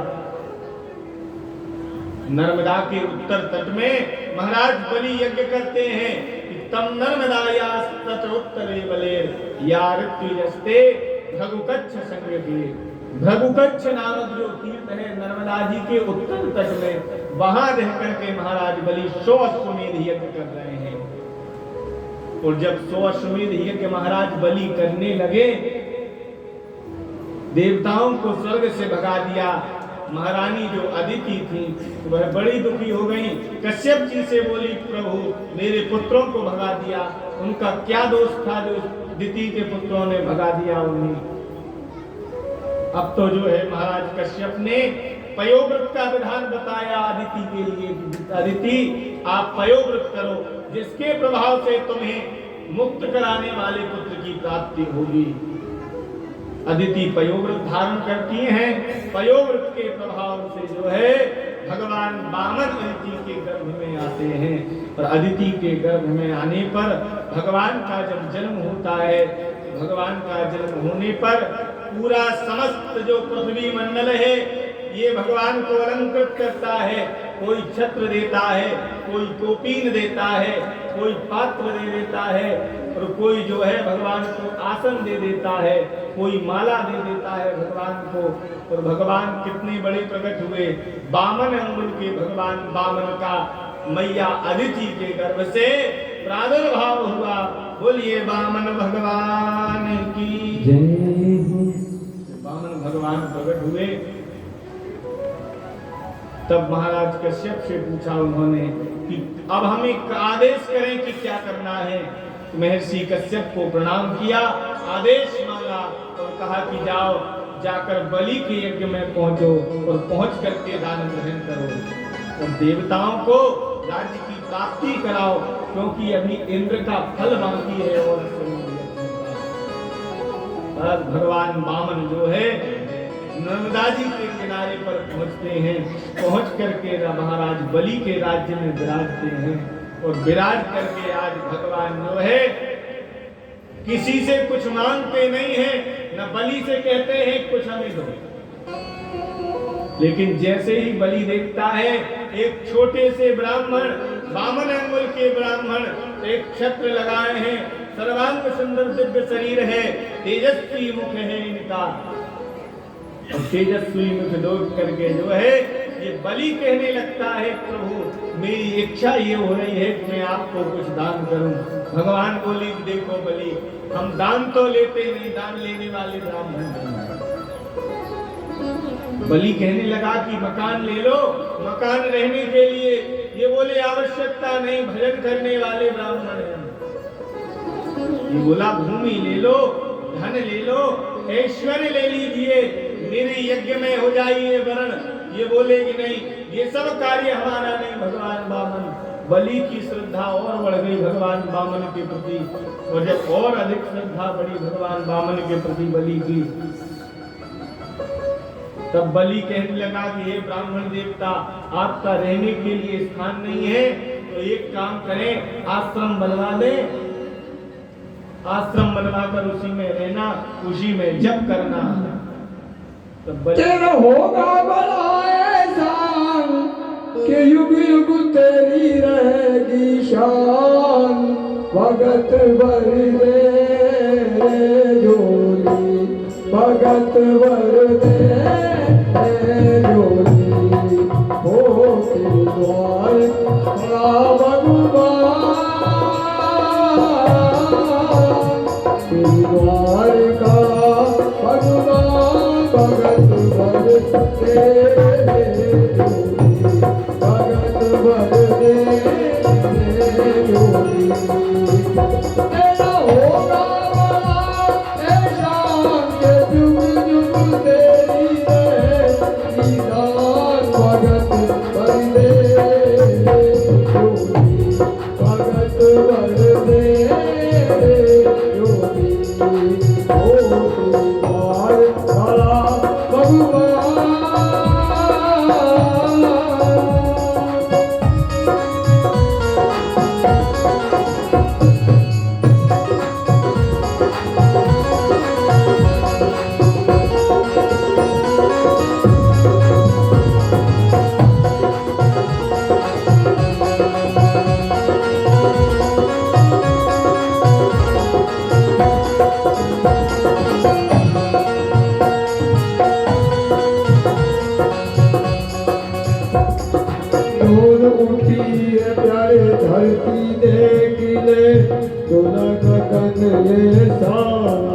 नर्मदा के उत्तर तट में महाराज बलि यज्ञ करते हैं कि तम नर्मदायास्तटोत्तरे बलेर या ऋत्विजस्ते भृगुकच्छ संगति। भृगुकच्छ नामक जो तीर्थ है नर्मदा जी के उत्तर तट में, वहां रह करके महाराज बलि 100 अश्वमेध यज्ञ कर रहे हैं। और जब 100 अश्वमेध यज्ञ महाराज बलि करने लगे, देवताओं को स्वर्ग से भगा दिया। महारानी जो अदिति थी वह बड़ी दुखी हो गई। कश्यप जी से बोली, प्रभु मेरे पुत्रों को भगा दिया, उनका क्या दोष था जो अदिति के पुत्रों ने भगा दिया उन्हें। अब तो जो है महाराज कश्यप ने पयोव्रत का विधान बताया अदिति के लिए। अदिति आप पयोव्रत करो, जिसके प्रभाव से तुम्हें मुक्त कराने वाले पुत्र की प्राप्ति होगी। अदिति पयोव्रत धारण करती हैं। पयोव्रत के प्रभाव से जो है भगवान वामन अदिति के गर्भ में आते हैं, और अदिति के गर्भ में आने पर भगवान का जब जन्म होता है, भगवान का जन्म होने पर पूरा समस्त जो पृथ्वी मंडल है ये भगवान को अलंकृत करता है। कोई छत्र देता है, कोई कोपीन देता है, कोई पात्र दे देता है, और कोई जो है भगवान को आसन दे देता है, कोई माला दे देता है भगवान को। और भगवान कितने बड़े प्रकट हुए, वामन अंगुल के भगवान वामन का मैया अदिति के गर्भ से प्रादुर्भाव हुआ। बोलिए वामन भगवान की जय हो। वामन भगवान प्रकट हुए। तब महाराज कश्यप से पूछा उन्होंने कि अब हम एक आदेश करें कि क्या करना है। महर्षि कश्यप को प्रणाम किया, आदेश मांगा और कहा कि जाओ, जाकर बलि के यज्ञ में पहुंचो और पहुंच करके दान ग्रहण करो और देवताओं को राज्य की प्राप्ति कराओ, क्योंकि अभी इंद्र का फल बाकी है। और भगवान वामन जो है नर्मदा जी के किनारे पर पहुंचते हैं। पहुंच करके महाराज बलि के राज्य में विराजते हैं, और विराज करके आज भगवान जो है किसी से कुछ मांगते नहीं है, न बलि से कहते हैं कुछ हमें दो। लेकिन जैसे ही बलि देखता है एक छोटे से ब्राह्मण, वामन अंगुल के ब्राह्मण, एक छत्र लगाए हैं, सर्वांग सुंदर दिव्य शरीर है, तेजस्वी मुख है इनका, और तेजस्वी मुख देख करके जो है ये बलि कहने लगता है, प्रभु मेरी इच्छा ये हो रही है कि मैं आपको कुछ दान करूं। भगवान बोली, देखो बलि, हम दान तो लेते नहीं, दान लेने वाले ब्राह्मण नहीं। बलि कहने लगा कि मकान ले लो, मकान रहने के लिए। ये बोले आवश्यकता नहीं, भजन करने वाले ब्राह्मण हैं। ये बोला भूमि ले लो, धन ले लो, ऐश्वर्य ले लीजिए, मेरे यज्ञ में हो जाइए वरण। ये बोले कि नहीं, ये सब कार्य हमारा नहीं। भगवान वामन, बलि की श्रद्धा और बढ़ गई भगवान वामन के प्रति, और जब और अधिक श्रद्धा बढ़ी भगवान वामन के प्रति बलि की, तब बलि कहने लगा कि हे ब्राह्मण देवता, आपका रहने के लिए स्थान नहीं है, तो एक काम करें, आश्रम बनवा दें। आश्रम बनवाकर उसी में रहना, उसी में जप करना। तब तेरा होगा बड़ा एहसान कि युग युग तेरी रहेगी शान। भगत भर दे जोली, भगत भर दे जोली, हो तेरे द्वार खड़ा भगवान, तेरे द्वार का भगवान। भगत भर दे जोली, भगत भर दे जोली। तेरा होगा बड़ा एहसान के जुग जुग तेरी रहेगी दान। भगत भर दे जोली, भगत भर दे जोली, ओ तेरे द्वार खड़ा भगवान। डोल उठी है प्यारे धरती देख ले, डोला गगन ये सारा।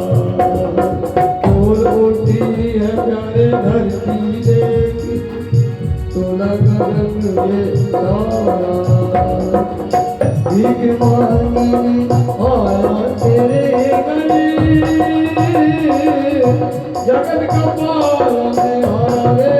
डोल उठी है प्यारे धरती देख, डोला गगन ये सारा। भीख मांगने आया तेरे गली, जगत का पालन हारे।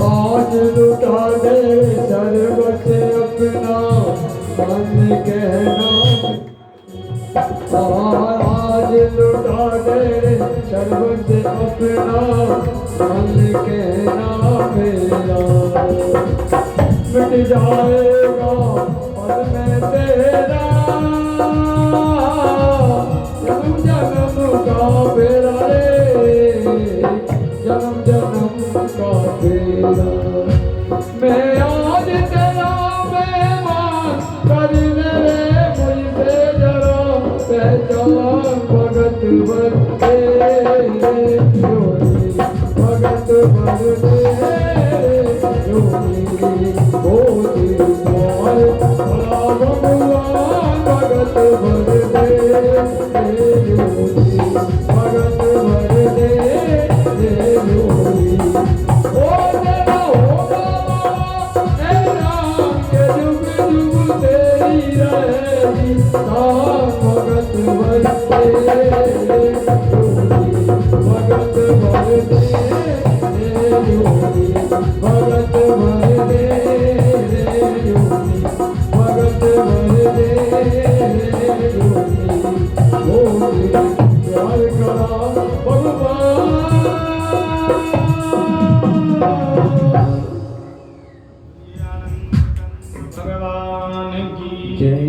आज लुटा दे सर्व से अपना मन कहना, आज लुटा दे सर्व से अपना मन कहना मेरा, मिट जाएगा पल में तेरा जन्म जन्म का बेड़ा रे, जन्म जन्म का बेड़ा। मैं आज तेरा मेहमान कर मेरे मुझसे जरा पहचान, भगत बंदे जोड़ी, भगत बंदे जोड़ी, बोली बोल भला भगवान, भगत बंदे जोड़ी, भगत बंदे जोड़ी। ओ तेरा होगा तेरा के जुग जुग तेरी रहेगी, भगत बंदे जोड़ी, भगत बंदे जोड़ी, भगत बंदे जोड़ी, भगत बंदे जोड़ी, बोली प्यार करा भगवान। भगवान की जय।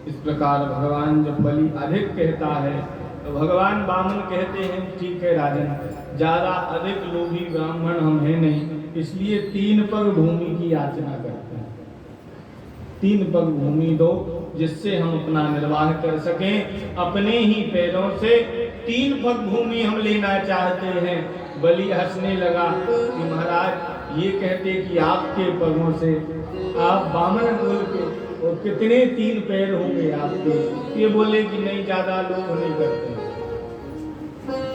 इस प्रकार भगवान जब बलि अधिक कहता है तो भगवान वामन कहते हैं ठीक है राजन, ज्यादा अधिक लोभी ब्राह्मण हम हैं नहीं, इसलिए 3 पग भूमि की याचना करते हैं। 3 पग भूमि दो जिससे हम अपना निर्वाह कर सकें, अपने ही पैरों से 3 पग भूमि हम लेना चाहते हैं। बलि हंसने लगा कि महाराज ये कहते कि आपके पगों से आप वामन बोल के और कितने 3 पैर होंगे आपके, ये बोले कि नहीं ज्यादा लोभ नहीं करते,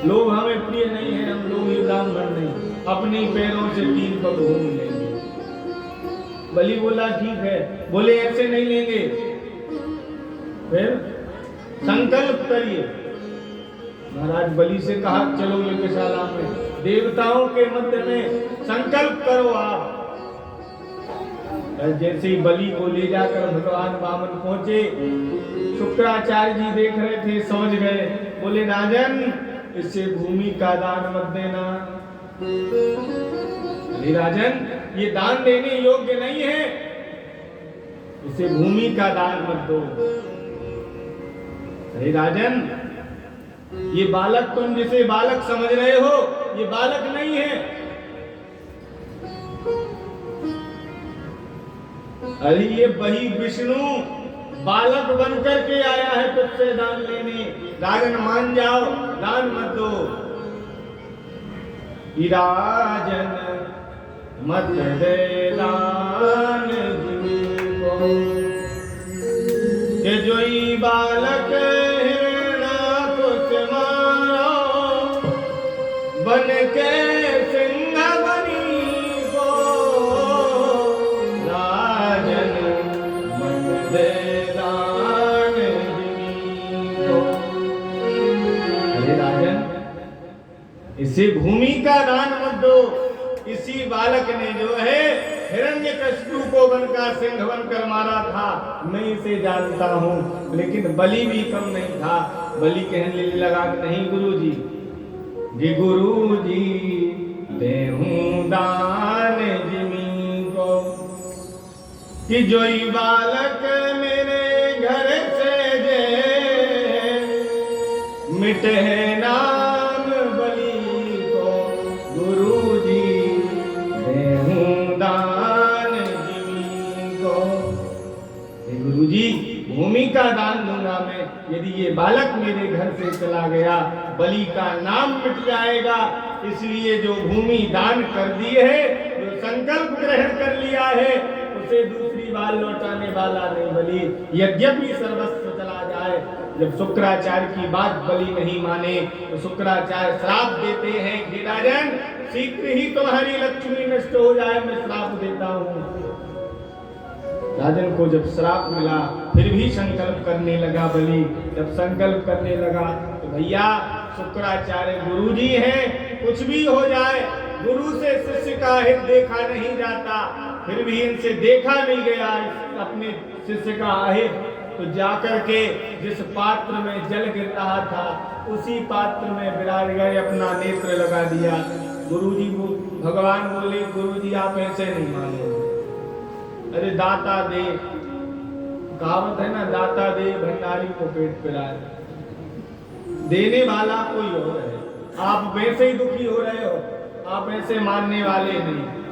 लोभ हमें प्रिय नहीं है, हम लोग ही ब्राह्मण नहीं, अपने ही पैरों से 3 पग भूमि लेंगे। बलि बोला ठीक है, बोले ऐसे नहीं लेंगे, फिर संकल्प करिए। महाराज बलि से कहा चलो यज्ञशाला में, देवताओं के मध्य में संकल्प करो आप। जैसे ही बलि को ले जाकर भगवान वामन पहुंचे, शुक्राचार्य जी देख रहे थे, समझ गए, बोले राजन इससे भूमि का दान मत देना। अरे राजन ये दान देने योग्य नहीं है, इसे भूमि का दान मत दो। अरे राजन ये बालक, तुम जिसे बालक समझ रहे हो ये बालक नहीं है। अरे ये वही विष्णु बालक बनकर के आया है तुझसे दान लेने, राजन मान जाओ, दान मत दो। राजन मत दे दान जिनको, के जोई बालक हिरणाकुश मारो, बन के सिंह बनी को, राजन मत दे दान जिनको। अरे राजन इसी भूमि का दान मत दो। इसी बालक ने जो है हिरण्यकशिपु को बनका सिंह बनकर मारा था, मैं इसे जानता हूँ, लेकिन बलि भी कम नहीं था। बलि कहने लगा नहीं गुरुजी, जी गुरुजी देहूं दान जिमी को, कि जोई बालक मेरे घर से जे अमृत है नाम बलि को गुरुजी देहूं दान जीवी को। हे गुरुजी, भूमि का दान दूंगा मैं, यदि ये बालक मेरे घर से चला गया बलि का नाम मिट जाएगा। इसलिए जो भूमि दान कर दी है, जो संकल्प ग्रहण कर लिया है, उसे दूसरी बार लौटाने वाला नहीं बलि। यद्यपि सर्वस्व चला जाए, जब शुक्राचार्य की बात बलि नहीं माने तो शुक्राचार्य श्राप देते हैं कि राजन, शीघ्र ही तुम्हारी लक्ष्मी नष्ट हो जाए, मैं श्राप देता हूँ। राजन को जब श्राप मिला फिर भी संकल्प करने लगा बलि। जब संकल्प करने लगा तो भैया शुक्राचार्य गुरुजी हैं, कुछ भी हो जाए गुरु से शिष्य का हित देखा नहीं जाता। फिर भी इनसे देखा नहीं गया अपने शिष्य का हित, तो जाकर के जिस पात्र में जल गिर रहा था उसी पात्र में विराज गए, अपना नेत्र लगा दिया। गुरुजी को भगवान बोले, गुरुजी आप ऐसे नहीं मानो, अरे दाता दे, कहावत है ना, दाता दे भंडारी को पेट पिलाए। देने वाला कोई और है, आप वैसे ही दुखी हो रहे हो, आप ऐसे मानने वाले नहीं।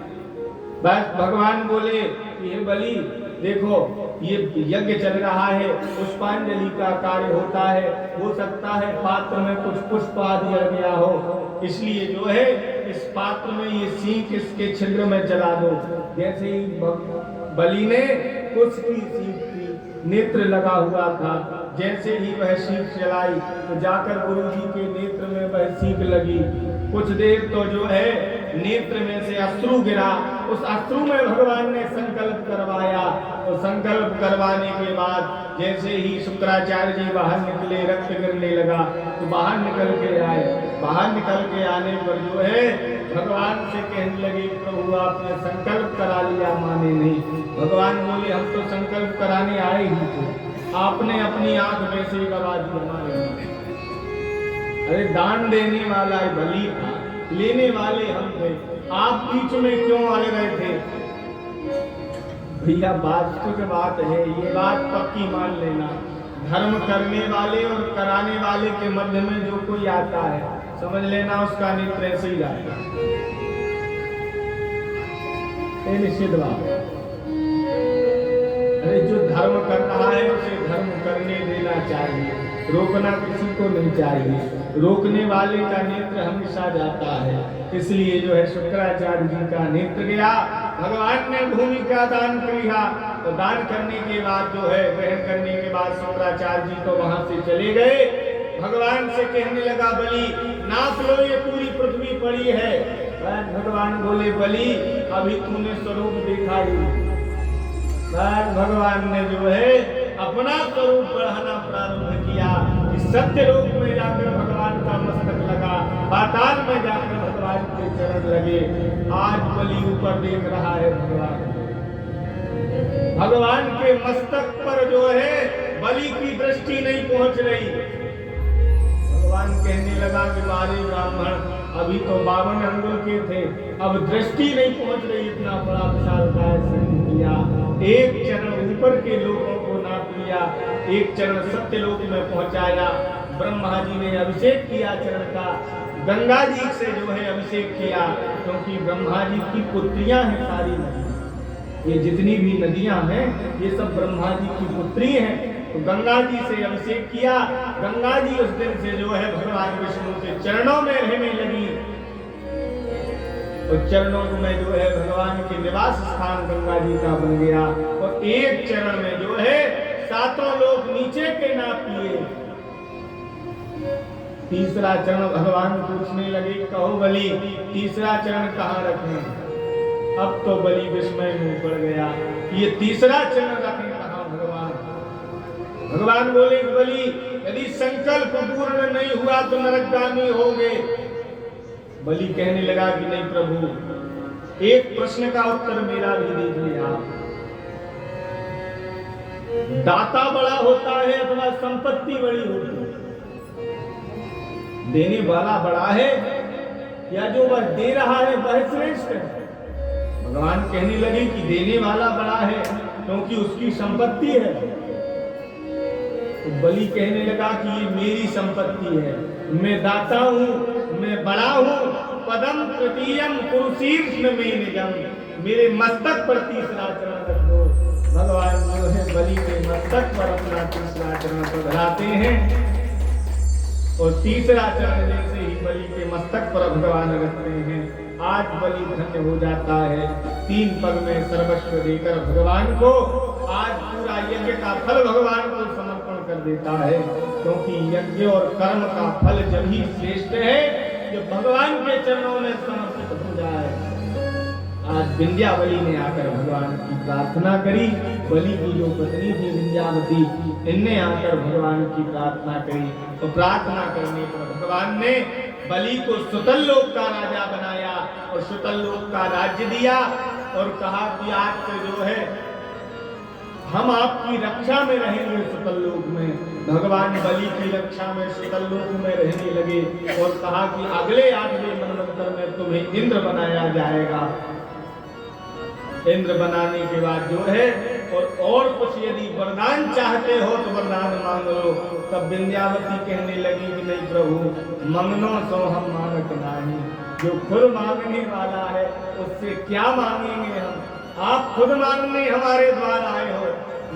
बस भगवान बोले ये बलि देखो, ये यज्ञ चल रहा है, पुष्पांजलि का कार्य होता है, हो सकता है पात्र में कुछ पुष्प आ दिया गया हो, इसलिए जो है इस पात्र में ये सींग इसके छिद्र में चला दो। जैसे ही बलि ने कुछ की सींग की नेत्र लगा हुआ था, जैसे ही वह सींग चलाई तो जाकर गुरुजी के नेत्र में वह सींग लगी। कुछ देर तो जो है नेत्र में से अश्रु गिरा, उस अश्रु में भगवान ने संकल्प करवाया। और संकल्प करवाने के बाद जैसे ही शुक्राचार्य जी बाहर निकले, रक्त गिरने लगा तो बाहर निकल के आए। बाहर निकल के आने पर जो है भगवान से कहने लगे, प्रभु आपने संकल्प करा लिया, माने नहीं। भगवान बोले, हम तो संकल्प कराने आए ही थे, आपने अपनी आंख में से गवा दी हमारे। अरे दान देने वाला बलि था, लेने वाले हम थे, आप बीच में क्यों आ रहे थे? भैया वास्तविक बात है, ये बात पक्की मान लेना, धर्म करने वाले और कराने वाले के मध्य में जो कोई आता है, समझ लेना उसका नेत्र ऐसे ही जाएगा, ये निश्चित बात है। अरे जो धर्म कर रहा है उसे धर्म करने देना चाहिए, रोकना किसी को नहीं चाहिए। रोकने वाले का नेत्र हमेशा जाता है, इसलिए जो है शुक्राचार्य जी का नेत्र गया। भगवान ने भूमि का दान किया, तो दान करने के बाद जो है ग्रहण करने के बाद शुक्राचार्य जी तो वहां से चले गए। भगवान से कहने लगा, बलि नाप लो, ये पूरी पृथ्वी पड़ी है। भगवान बोले, बलि अभी तूने स्वरूप देखा ही। भगवान ने जो है अपना स्वरूप बढ़ाना प्रारंभ किया। इस सत्य लोक में जाकर भगवान का मस्तक लगा, पाताल में जाकर भगवान के चरण लगे। आज बलि ऊपर देख रहा है, भगवान के मस्तक पर जो है बलि की दृष्टि नहीं पहुंच रही। भगवान कहने लगा कि बारे ब्राह्मण, अभी तो 52 अंगुल के थे, अब दृष्टि नहीं पहुंच रही, इतना बड़ा विशालकाय शरीर किया। एक चरण ऊपर के लोगों को नाप लिया, एक चरण सत्य लोक में पहुंचाया। ब्रह्मा जी ने अभिषेक किया चरण का, गंगा जी से जो है अभिषेक किया, क्योंकि ब्रह्मा जी की पुत्रियां हैं सारी नदियां, ये जितनी भी नदियां हैं ये सब ब्रह्मा जी की पुत्री हैं। तो गंगा जी से अभिषेक किया। गंगा जी उस दिन से जो है भगवान विष्णु के चरणों में रहने लगी। और चरणों में जो है भगवान के निवास स्थान गंगा जी का बन गया। और एक चरण में जो है 7 लोग नीचे के नाप लिए। तीसरा चरण भगवान पूछने लगे, कहो बलि तीसरा चरण कहाँ रखें? अब तो बलि विस्मय में पड़ गया, ये तीसरा चरण रखें कहाँ भगवान? भगवान बोले, बलि यदि संकल्प पूर्ण नहीं हुआ तो नरकगामी होगे। बलि कहने लगा कि नहीं प्रभु, एक प्रश्न का उत्तर मेरा भी दीजिए आप। दाता बड़ा होता है अथवा संपत्ति बड़ी होती है? देने वाला बड़ा है या जो वह दे रहा है वह श्रेष्ठ है? भगवान कहने लगे कि देने वाला बड़ा है क्योंकि उसकी संपत्ति है। तो बलि कहने लगा कि ये मेरी संपत्ति है, मैं दाता हूँ, मैं बड़ा हूँ। पदम तृतीयम कुरुशीर्ष में निजम, मेरे मस्तक पर तीसरा चरण रख दो। भगवान जो है बलि के मस्तक पर अपना तीसरा चरण बढ़ाते हैं और तीसरा चरण जैसे ही बलि के मस्तक पर भगवान रखते हैं, आज बलि धन्य हो जाता है। 3 पग में सर्वस्व देकर भगवान को आज पूरा यज्ञ का फल भगवान को समर्पण कर देता है, क्योंकि यज्ञ और कर्म का फल जब ही श्रेष्ठ है जो भगवान के चरणों में समर्पित हो जाए। आज विंध्यावली ने आकर भगवान की प्रार्थना करी। बलि की जो पत्नी थी विंध्यावती, इनने आकर भगवान की प्रार्थना करी और प्रार्थना करने पर भगवान ने बलि को सुतल लोक का राजा बनाया और सुतल लोक का राज्य दिया और कहा कि आज से जो है हम आपकी रक्षा में रहेंगे सुतल लोक में। भगवान बलि की रक्षा में सुतल लोक में रहने लगे और कहा कि अगले 8वें मनवंतर में तुम्हें इंद्र बनाया जाएगा। इंद्र बनाने के बाद जो है और कुछ यदि वरदान चाहते हो तो वरदान मांग लो। तब विंध्यावती कहने लगी कि नहीं प्रभु, मंगनो सो हम मांगत नहीं। जो खुद मांगने वाला है उससे क्या मांगेंगे हम? आप खुद मांगने हमारे द्वार आए हो।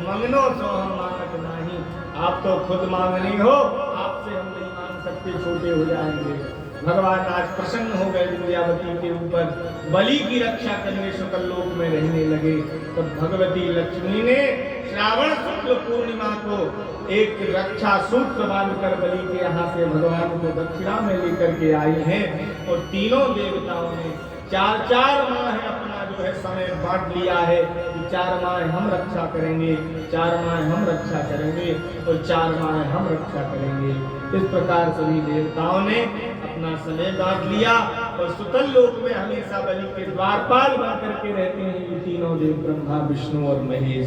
मंगनो सो हम मांगत नहीं, आप तो खुद मांगने हो, आपसे हम नहीं मांग सकते, छोटे हो जाएंगे। भगवान आज प्रसन्न हो गए विंध्यावती के ऊपर, बलि की रक्षा करने शुक्ल लोक में रहने लगे। तब भगवती लक्ष्मी ने श्रावण शुक्ल पूर्णिमा को एक रक्षा सूत्र बांधकर बलि के यहाँ से भगवान को दक्षिणा में लेकर के आई हैं और तीनों देवताओं ने 4-4 माह अपना जो है समय बांट लिया है कि 4 माह हम रक्षा करेंगे, 4 माह हम रक्षा करेंगे और 4 माह हम रक्षा करेंगे। इस प्रकार सभी देवताओं ने अपना समय बांट लिया और सुतल लोक में हमेशा बलि के द्वारपाल बन करके रहते हैं ये तीनों देव, ब्रह्मा विष्णु और महेश।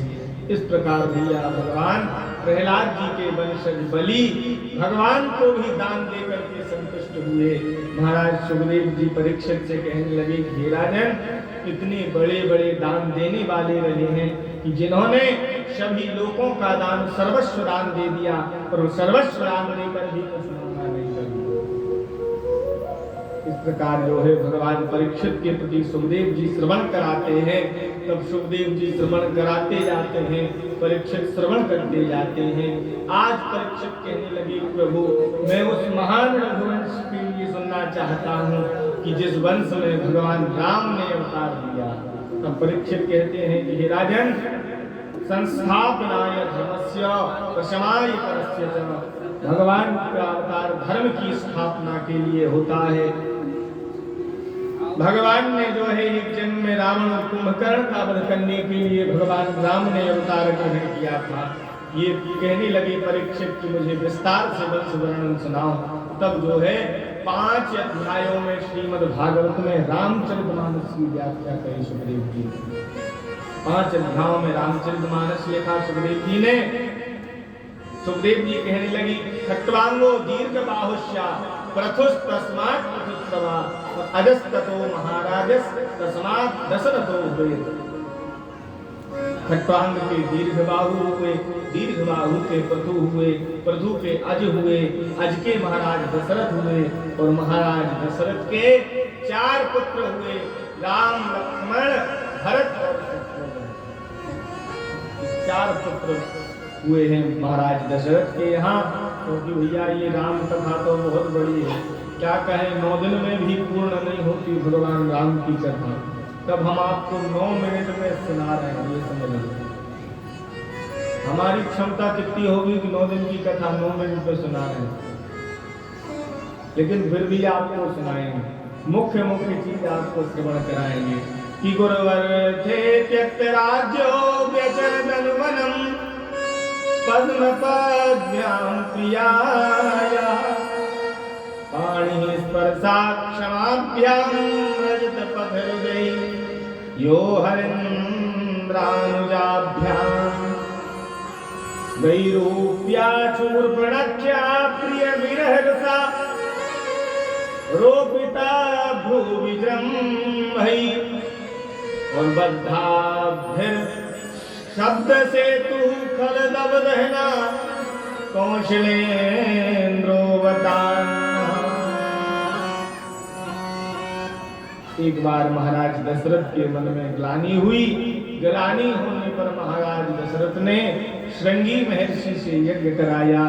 इस प्रकार भैया भगवान प्रहलाद जी के वंशज बलि भगवान को भी दान देकर के संतुष्ट हुए। महाराज सुखदेव जी परीक्षित से कहने लगे कि हे राजन, इतने बड़े बड़े दान देने वाले रहे हैं कि जिन्होंने सभी लोगों का दान सर्वस्व दान दे दिया और सर्वस्व दान देकर भी कुछ मांगा नहीं कर। इस प्रकार जो है भगवान परीक्षित के प्रति सुखदेव जी श्रवण कराते हैं। तब सुखदेव जी श्रवण कराते जाते हैं, परीक्षित श्रवण करते जाते हैं। आज परीक्षित कहने लगे प्रभु, मैं उस महान रघुवंश के लिए सुनना चाहता हूँ कि जिस वंश में भगवान राम ने अवतार दिया। तब परीक्षित कहते हैं कि हे राजन, संस्थापनाय धर्मस्य प्रशमाय परस्य च, भगवान का अवतार धर्म की स्थापना के लिए होता है। भगवान ने जो है एक जन्म में रावण और कुंभकर्ण का वध करने के लिए भगवान राम ने अवतार ग्रहण किया था। ये कहने लगे परीक्षित कि मुझे विस्तार से वंश वर्णन सुनाओ। तब जो है 5 अध्यायों में श्रीमद् भागवत में रामचरितमानस की व्याख्या करी सुखदेव जी। 5 अध्यायों में रामचरितमानस लिखा सुखदेव जी ने। सुखदेव जी कहने लगी, खट्वांगो दीर्घ बाहुष्या प्रथुस तस्मात् प्रथुस्रवा अजस्ततो महाराजस तस्मात् दशरथो वेद। खट्वांग के दीर्घ बाहु हुए, दीर्घ बाहु के प्रथु हुए, प्रथु के अज हुए, अज के महाराज दशरथ हुए और महाराज दशरथ के 4 पुत्र हुए, राम लक्ष्मण भरत और शत्रुघ्न। 4 पुत्र हुए हैं महाराज दशरथ के यहाँ। क्योंकि भैया ये राम कथा तो बहुत बड़ी है, क्या कहें 9 दिन में भी पूर्ण नहीं होती भगवान राम की कथा। तब हम आपको 9 मिनट में सुना रहे हैं, ये समझ लीजिए। हमारी क्षमता कितनी होगी कि 9 दिन की कथा 9 मिनट में सुना रहे हैं, लेकिन फिर भी आपको सुनाएंगे। मुख्य चीज आपको श्रवण कराएंगे कि गुरुवर थे त्यक्त राज्यो व्यचरदन वनम पद्मपद्भ्यां प्रियाया पाणि स्पर्शात् क्षमाभ्यां रजतपथहृदये यो हरेन्द्रानुजाभ्यां वैरूप्याचूर्पणख्या प्रियविरहरसा रोपिता भ्रूविजृम्भै और बद्धाभिर शब्द से तू खलदब दहना कौशलेन्द्रोवतान एक बार महाराज दशरथ के मन में ग्लानि हुई। ग्लानि होने पर महाराज दशरथ ने श्रृंगी महर्षि से यज्ञ कराया।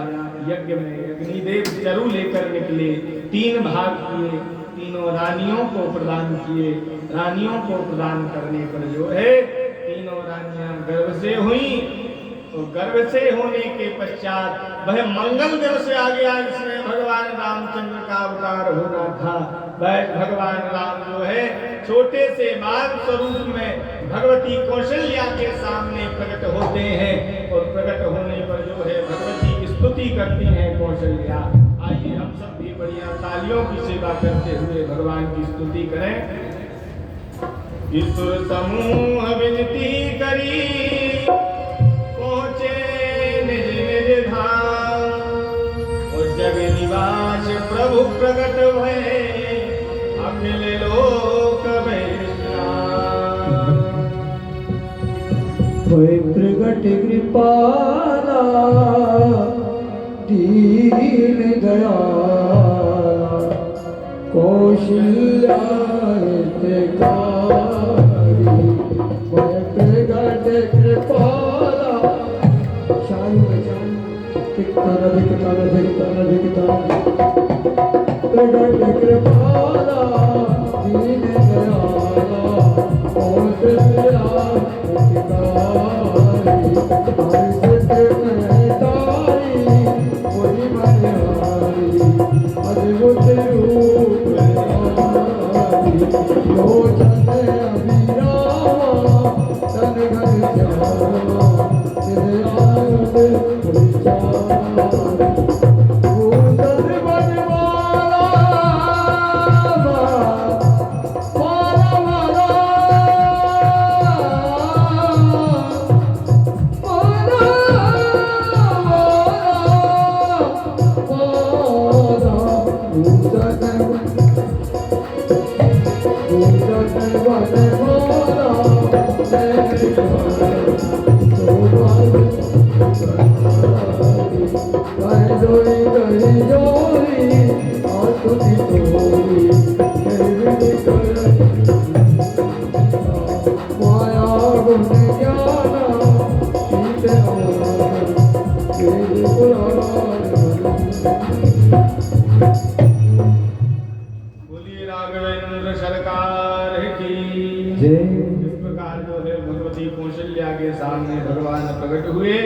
यज्ञ में अग्निदेव चरु लेकर निकले, 3 भाग किए, तीनों रानियों को प्रदान किए। रानियों को प्रदान करने पर जो है तीनों रानियां गर्भ से हुई। तो गर्भ से होने के पश्चात वह मंगल दिवस आ गया जिसमें भगवान रामचंद्र का अवतार होना था। वह भगवान राम जो है छोटे से बाल स्वरूप में भगवती कौशल्या के सामने प्रकट होते हैं और प्रकट होने पर जो है भगवती की स्तुति करती हैं कौशल्या। आइए हम सब भी बढ़िया तालियों की सेवा करते हुए भगवान की स्तुति करें। ईश्वर समूह विनती करी पहुँचे निज निज धाम और जग निवास प्रभु प्रकट भये अखिल लोक वैष्णव। भय प्रगट कृपाला दीन दयाला कौशल्या हितकारी। भय प्रगट कृपाला शायु बचान धिक्तान धिक्तान धिक्तान धिक्तान प्रगट कृपाला दीन दयाला कौशल्या बोलिए राघवेंद्र सरकार की। इस प्रकार जो है भगवती कौशल्या के सामने भगवान प्रकट हुए।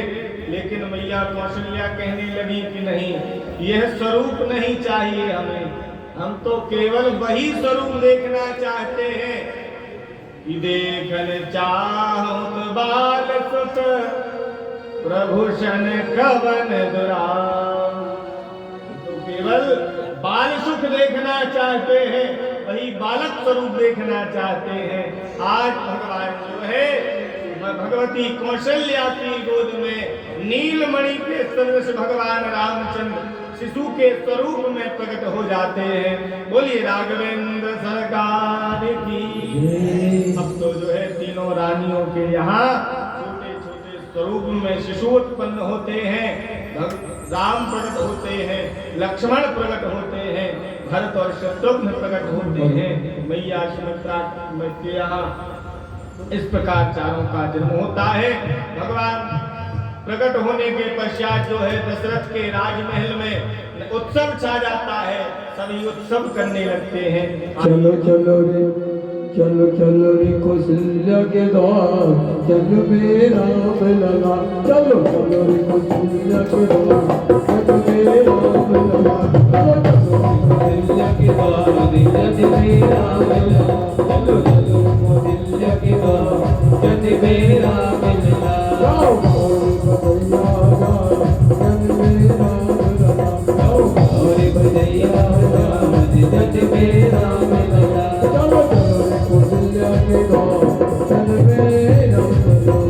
लेकिन मैया कौशल्या कहने लगी कि नहीं, यह स्वरूप नहीं चाहिए हमें, हम तो केवल वही स्वरूप देखना चाहते हैं कि देखन चाहत बाल सुत प्रभु शन कवन दुराव। तो केवल बाल सुख देखना चाहते हैं, वही बालक स्वरूप देखना चाहते हैं। आज भगवान जो है भगवती कौशल्या की गोद में नीलमणि के सदृश भगवान रामचंद्र शिशु के स्वरूप में प्रकट हो जाते हैं। बोलिए राघवेंद्र सरकार की। अब तो जो है तीनों रानियों के यहाँ छोटे छोटे स्वरूप में शिशु उत्पन्न होते हैं। राम प्रकट होते हैं, लक्ष्मण प्रकट होते हैं, भरत और शत्रुघ्न प्रकट होते हैं। मैया सुमित्रा के यहाँ इस प्रकार चारों का जन्म होता है। भगवान प्रकट होने के पश्चात जो है दशरथ के राजमहल में उत्सव छा जाता है, सभी उत्सव करने लगते हैं। चलो चलो रे चलो चलो रे कौशल्या के द्वार, चलो मेरा लगा, चलो चलो रे कौशल्या के द्वार, चलो मेरा लगा, चलो कौशल्या के द्वार, चलो मेरा लगा, चलो चलो कौशल्या के द्वार, चलो मेरा लगा, जाओ चलो मेरा लगा, जाओ भैया चलो मेरा लगा, चलो चलो कौशल्या के द्वार, चलो मेरा लगा।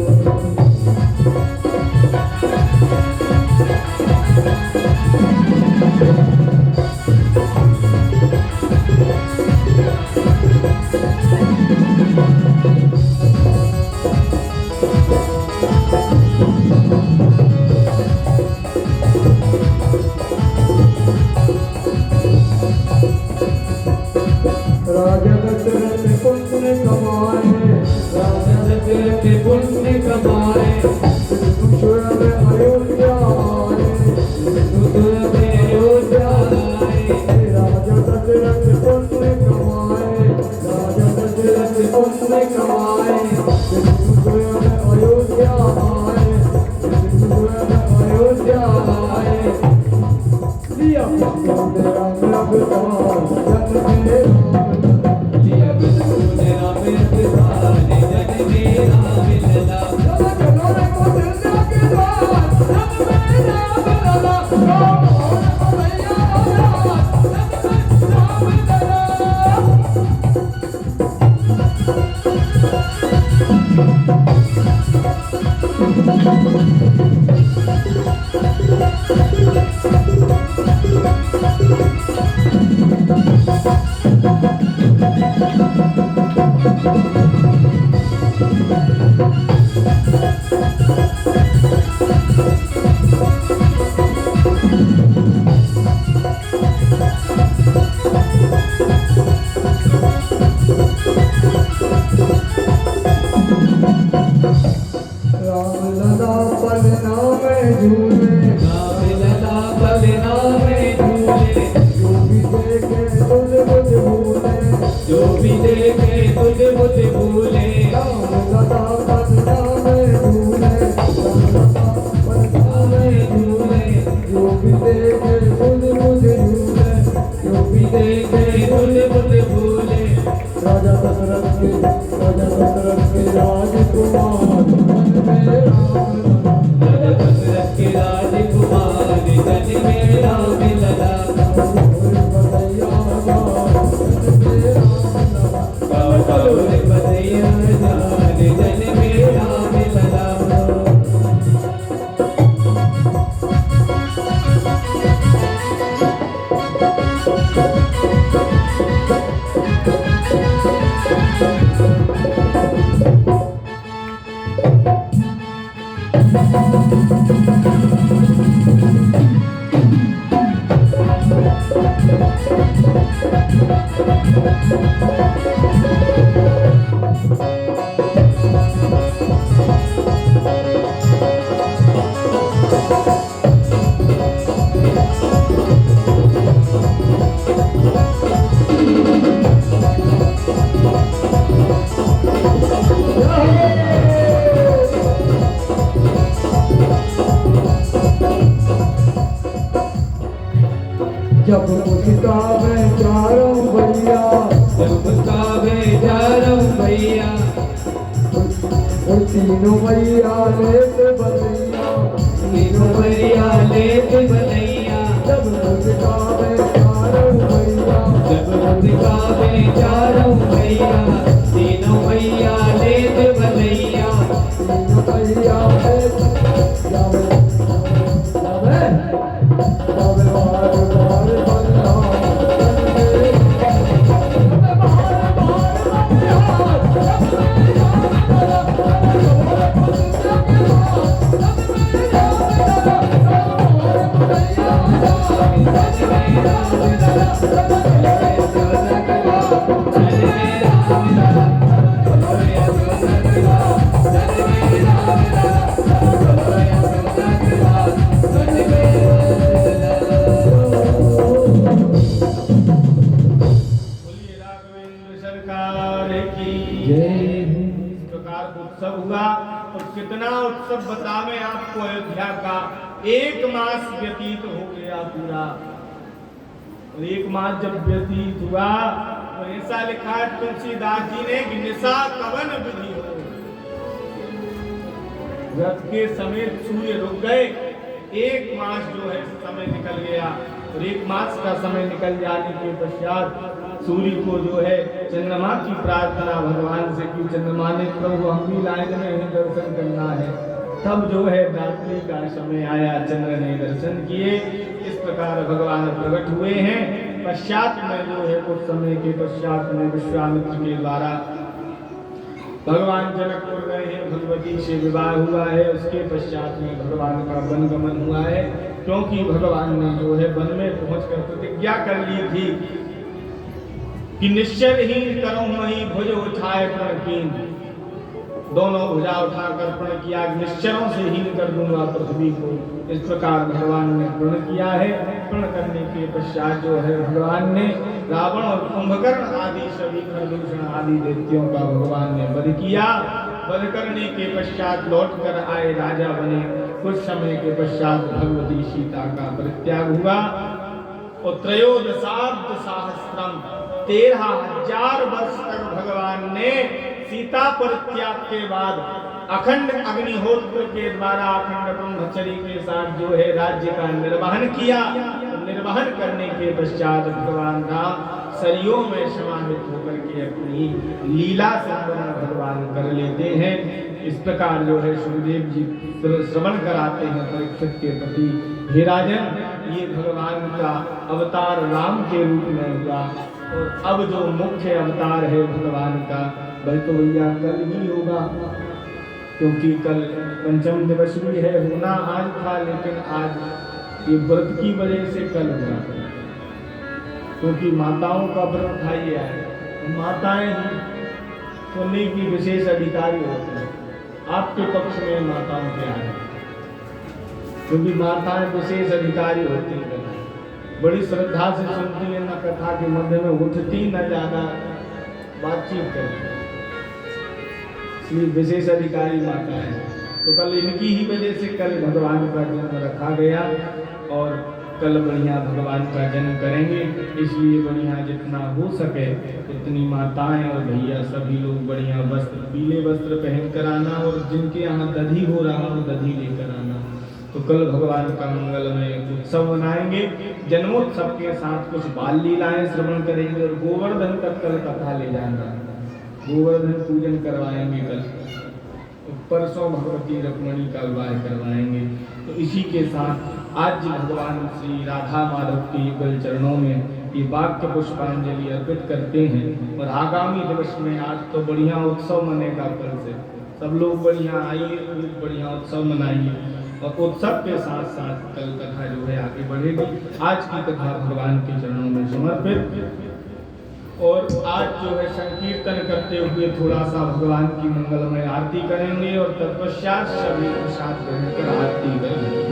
राम लला पलना में झूले राम लला पलना में झूले जो भी देखे तुझ मुझ भूले जो भी देखे तुझ मुझ भूले राम लला पलना में झूले राम लला पलना में झूले जो भी देखे तुझ मुझ झूले जो भी देखे तुझ मुझ भूले राजा दशरथ के राजकुमार मन में राम लला राजा दशरथ के राजकुमार तन में राम लला कौर बदैया जान जन में राम लला जब उसका मैं चारों भैया जब का बेचारा भैया वो तीनों भैया लेते बदैया तीनों भैया लेत बनैया जब उसका मैं चारों भैया जब का बेचारा भैया तीनों भैया लेत बनैया तीनों भैया लेते जावे जावे जावे बार बार बल्ला बोलिए राघवेंद्र सरकार की इस प्रकार उत्सव हुआ और कितना उत्सव बतावे आपको। अयोध्या का 1 मास व्यतीत हो गया पूरा, और 1 मास जब व्यतीत हुआ तो ऐसा लिखा है तुलसीदास जी ने कि निशा कवन विधि हो। व्रत के समेत सूर्य रुक गए, 1 मास जो है समय निकल गया, और 1 मास का समय निकल जाने के पश्चात सूर्य को जो है चंद्रमा की प्रार्थना भगवान से की, चंद्रमा ने प्रभु हम भी लाइन में ही दर्शन करना है। तब जो है रात्रि का समय आया, चंद्र ने दर्शन किए। इस प्रकार भगवान प्रकट हुए हैं। पश्चात में जो है कुछ समय के पश्चात में विश्वामित्र के द्वारा भगवान जनकपुर गए हैं, भगवती से विवाह हुआ है। उसके पश्चात में भगवान का वनगमन हुआ है, क्योंकि भगवान ने जो है वन में पहुंचकर प्रतिज्ञा कर ली थी कि निश्चरहीन करूं मही भुज उठाए प्रण कीन। दोनों भुजा उठाकर प्रण किया, निश्चरों से हीन कर दूंगा पृथ्वी को। इस प्रकार भगवान ने प्रण किया है। प्रण करने के पश्चात जो है भगवान ने रावण और कुंभकर्ण आदि सभी खरदूषण आदि दैत्यों का भगवान ने वध किया। वध करने के पश्चात लौट कर आए, राजा बने। कुछ समय के पश्चात भगवती सीता का परित्याग हुआ और त्रयोदशाब्द सहस्त्रम 13,000 वर्ष तक भगवान ने सीता परित्याग के बाद अखंड अग्निहोत्र के द्वारा अखंड ब्रह्मचर्य के साथ जो है राज्य का निर्वहन किया। निर्वहन करने के पश्चात भगवान राम सरयों में समाहित होकर के अपनी लीला संपन्न भगवान कर लेते हैं। इस प्रकार जो है सुखदेव जी श्रवण कराते हैं परीक्षित के प्रति, हे राजन ये भगवान का अवतार राम के रूप में हुआ, और अब जो मुख्य अवतार है भगवान का वह तो भैया कल ही होगा, क्योंकि कल पंचम दिवस भी है, होना आज था लेकिन आज ये व्रत की वजह से कल हुआ, क्योंकि माताओं का व्रत था ये है। माताएं ही सुनने की विशेष अधिकारी होती हैं, आपके पक्ष में माताओं के आए, क्योंकि माताएं विशेष अधिकारी होती हैं, बड़ी श्रद्धा से सुनती है, न कथा के मध्य में उठती न ज्यादा बातचीत करती, इसलिए विशेष अधिकारी माता है। तो कल इनकी ही वजह से कल भगवान का जन्म रखा गया, और कल बढ़िया भगवान का जन्म करेंगे, इसलिए बढ़िया जितना हो सके इतनी माताएं और भैया सभी लोग बढ़िया वस्त्र, पीले वस्त्र पहन कर आना, और जिनके यहाँ दधी हो रहा हो दधी लेकर आना। तो कल भगवान का मंगलमय उत्सव मनाएंगे, जन्मोत्सव के साथ कुछ बाल लीलाएं श्रवण करेंगे, और गोवर्धन तक कल कथा ले जाएंगे, गोवर्धन पूजन करवाएंगे कल, परसों भगवती रुक्मिणी का विवाह करवाएंगे। तो इसी के साथ आज भगवान श्री राधा माधव के युगल चरणों में ये वाक्य पुष्पांजलि अर्पित करते हैं, और आगामी दिवस में आज तो बढ़िया उत्सव मनेगा, कल से सब लोग बढ़िया आइए, बढ़िया उत्सव मनाइए, और उत्सव के साथ साथ कल कथा जो है आगे बढ़ेगी। आज की कथा भगवान के चरणों में समर्पित, और आज जो है संकीर्तन करते हुए थोड़ा सा भगवान की मंगलमय आरती करेंगे, और तत्पश्चात सभी प्रसाद ग्रहण कर आरती करेंगे।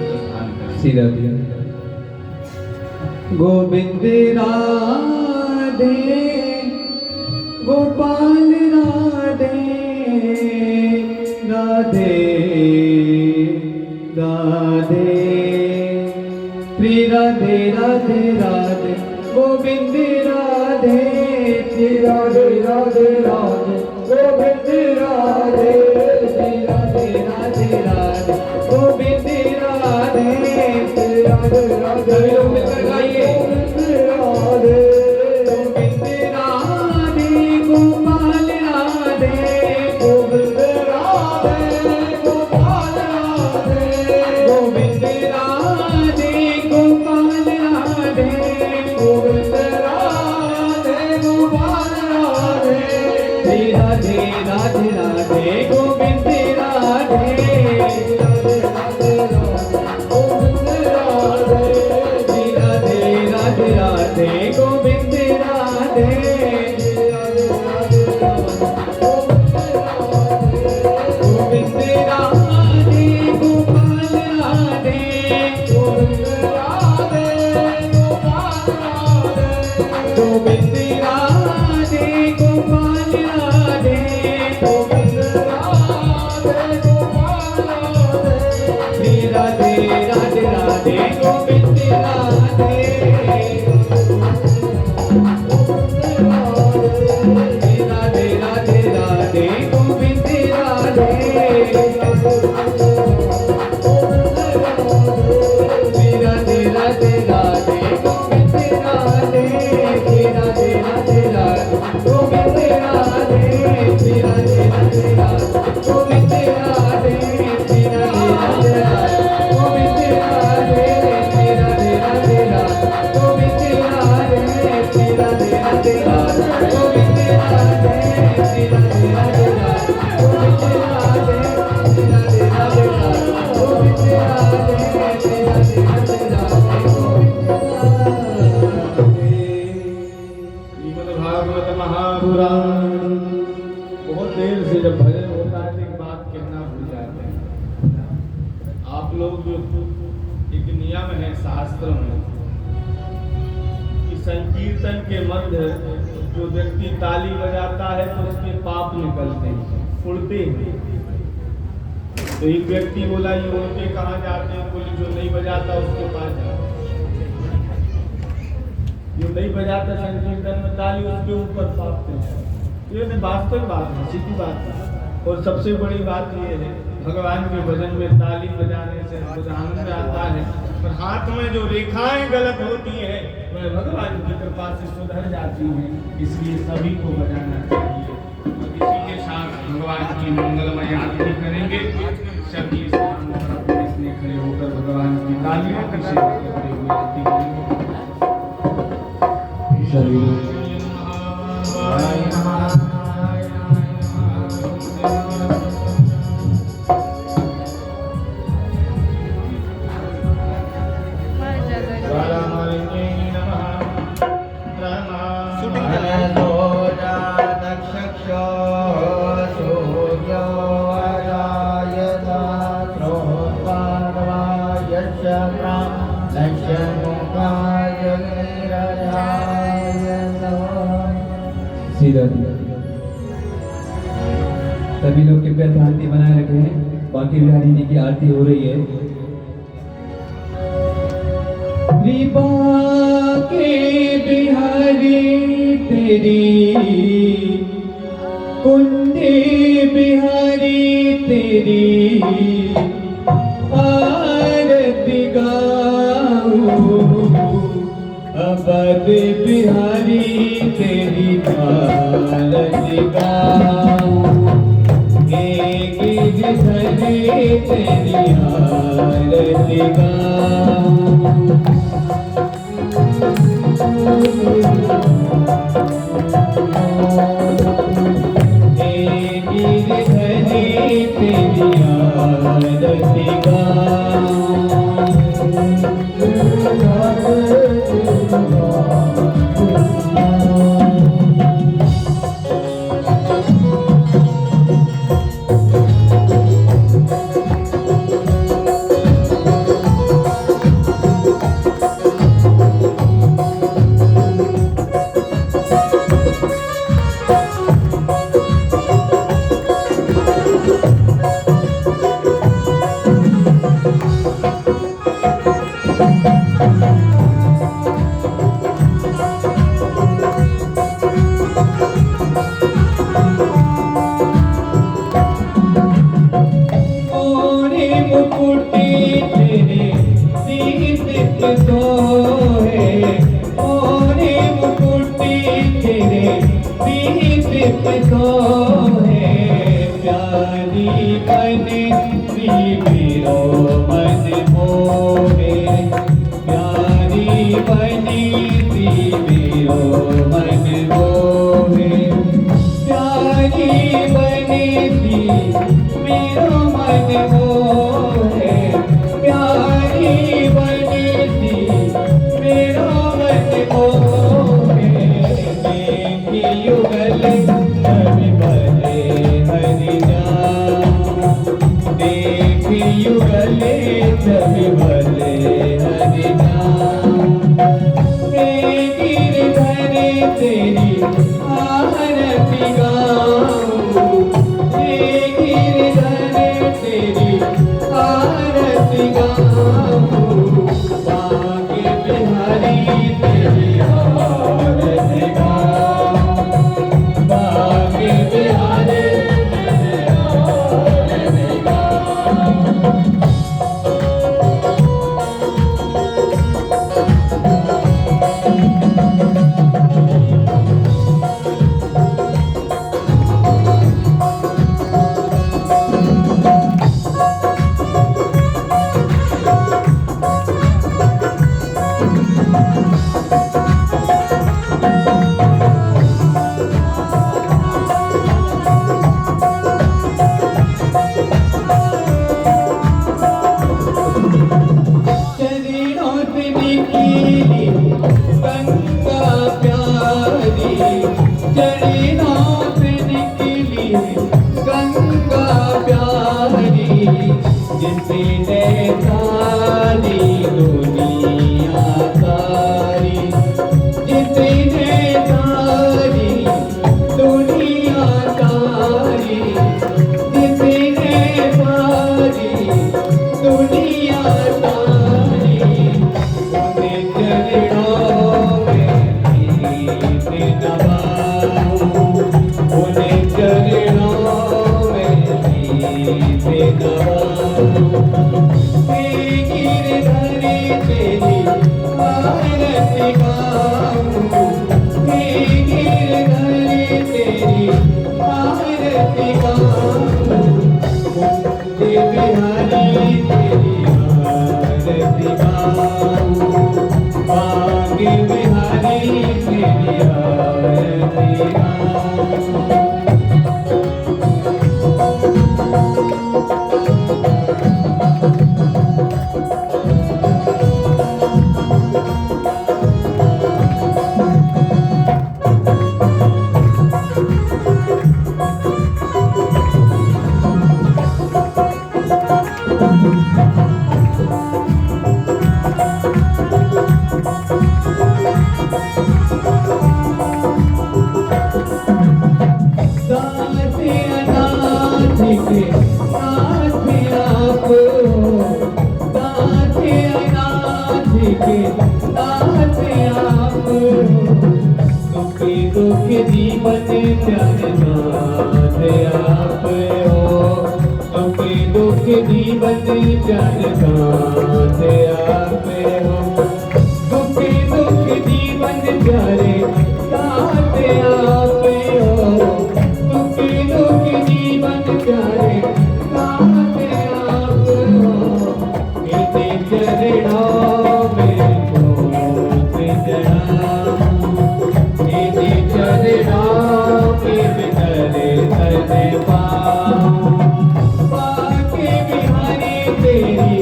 गोविंद राधे गोपाल राधे राधे राधे श्री राधे राधे राधे गोविंद राधे श्री राधे राधे राधे गोविंद राधे श्री राधे राधे राधे गोविंद राधे श्री राधे राधे लोग मिलकर गाइए राधे गोविंद राधे गोपाल राधे गोविंद राधे गोपाल राधे गोविंद राधे गोपाल राधे गोविंद राधे गोपाल राधे श्री राधे राधे राधे गोविंद राधे राधे राधे गोविंद राधे श्री राधे राधे राधे गोविंद राधे गोविंद राधे गोपाल राधे गोविंद राधे गोपाल राधे गोविंद राधे गोपाल राधे गोविंद राधे गोपाल राधे श्री राधे राधे राधे गोविंद राधे श्री राधे राधे राधे गोविंद राधे श्री राधे राधे राधे गोविंद राधे श्री राधे राधे राधे गोविंद राधे श्री राधे राधे राधे गोविंद राधे श्री राधे राधे राधे गोविंद राधे श्री राधे राधे राधे गोविंद राधे श्री राधे राधे राधे गोविंद राधे श्री राधे राधे राधे गोविंद राधे श्री राधे राधे राधे गोविंद राधे श्री राधे राधे राधे श्रीमद्भागवत महापुराण। बहुत देर से जब भजन होता है तो एक बात कहना भूल जाते हैं आप लोग। जो एक नियम है शास्त्र में कि संकीर्तन के मध्य जो व्यक्ति ताली बजाता है तो उसके पाप निकलते हैं, उड़ते हैं। तो एक व्यक्ति बोला ये उड़ते कहाँ जाते हैं? बोले जो नहीं बजाता उसके पास जाते, जो नहीं बजाता संकीर्तन में ताली उसके ऊपर पाप हैं। ये वास्तविक बात है, सीधी बात है। और सबसे बड़ी बात ये है भगवान के भजन में ताली बजाने से आनंद आता है। पर हाथ में जो रेखाएं गलत होती है वह भगवान की कृपा से सुधर जाती हैं। इसलिए सभी को बजाना चाहिए। तो इसी के साथ भगवान की मंगलमय आरती करेंगे। सभी इसमें खड़े होकर भगवान की तालियों की सेवा करते हुए आरती करेंगे। सीधा सभी लोग कृपया शांति बनाए रखें। बाकी बिहारी जी की आरती हो रही है। कृपा के बिहारी तेरी, कुंडी बिहारी तेरी आरती गाऊं। अवध बिहारी तेरी आरती गाऊं। गिरधरी तेरी आरती गाऊं। गिरधरी तेरी आरती गाऊं। के दास आप दुखी दुखी जीवन प्यारे दास आप हो दुखी दुखी जीवन प्यारे दास आप हो दुखी दुखी जीवन प्यारे दास आप हो दुखी दुखी जीवन प्यारे दास आप हो इते चरणों में को चढ़ाऊं इते चरणों में करे सदे पाऊं बाके बिहारी तेरी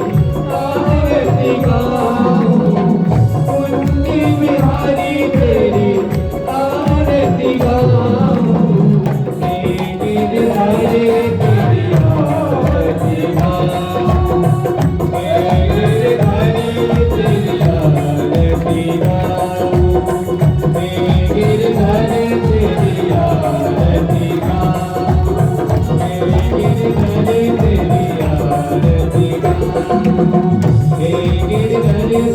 आरती गाऊं उनकी बिहारी तेरी आरती गाऊं मेरे हरे तेरी आरती गाऊं मेरे हरे तेरी आरती गाऊं मेरे हरे तेरी आरती गाऊं मेरे हरे तेरी आरती गाऊं मेरे हरे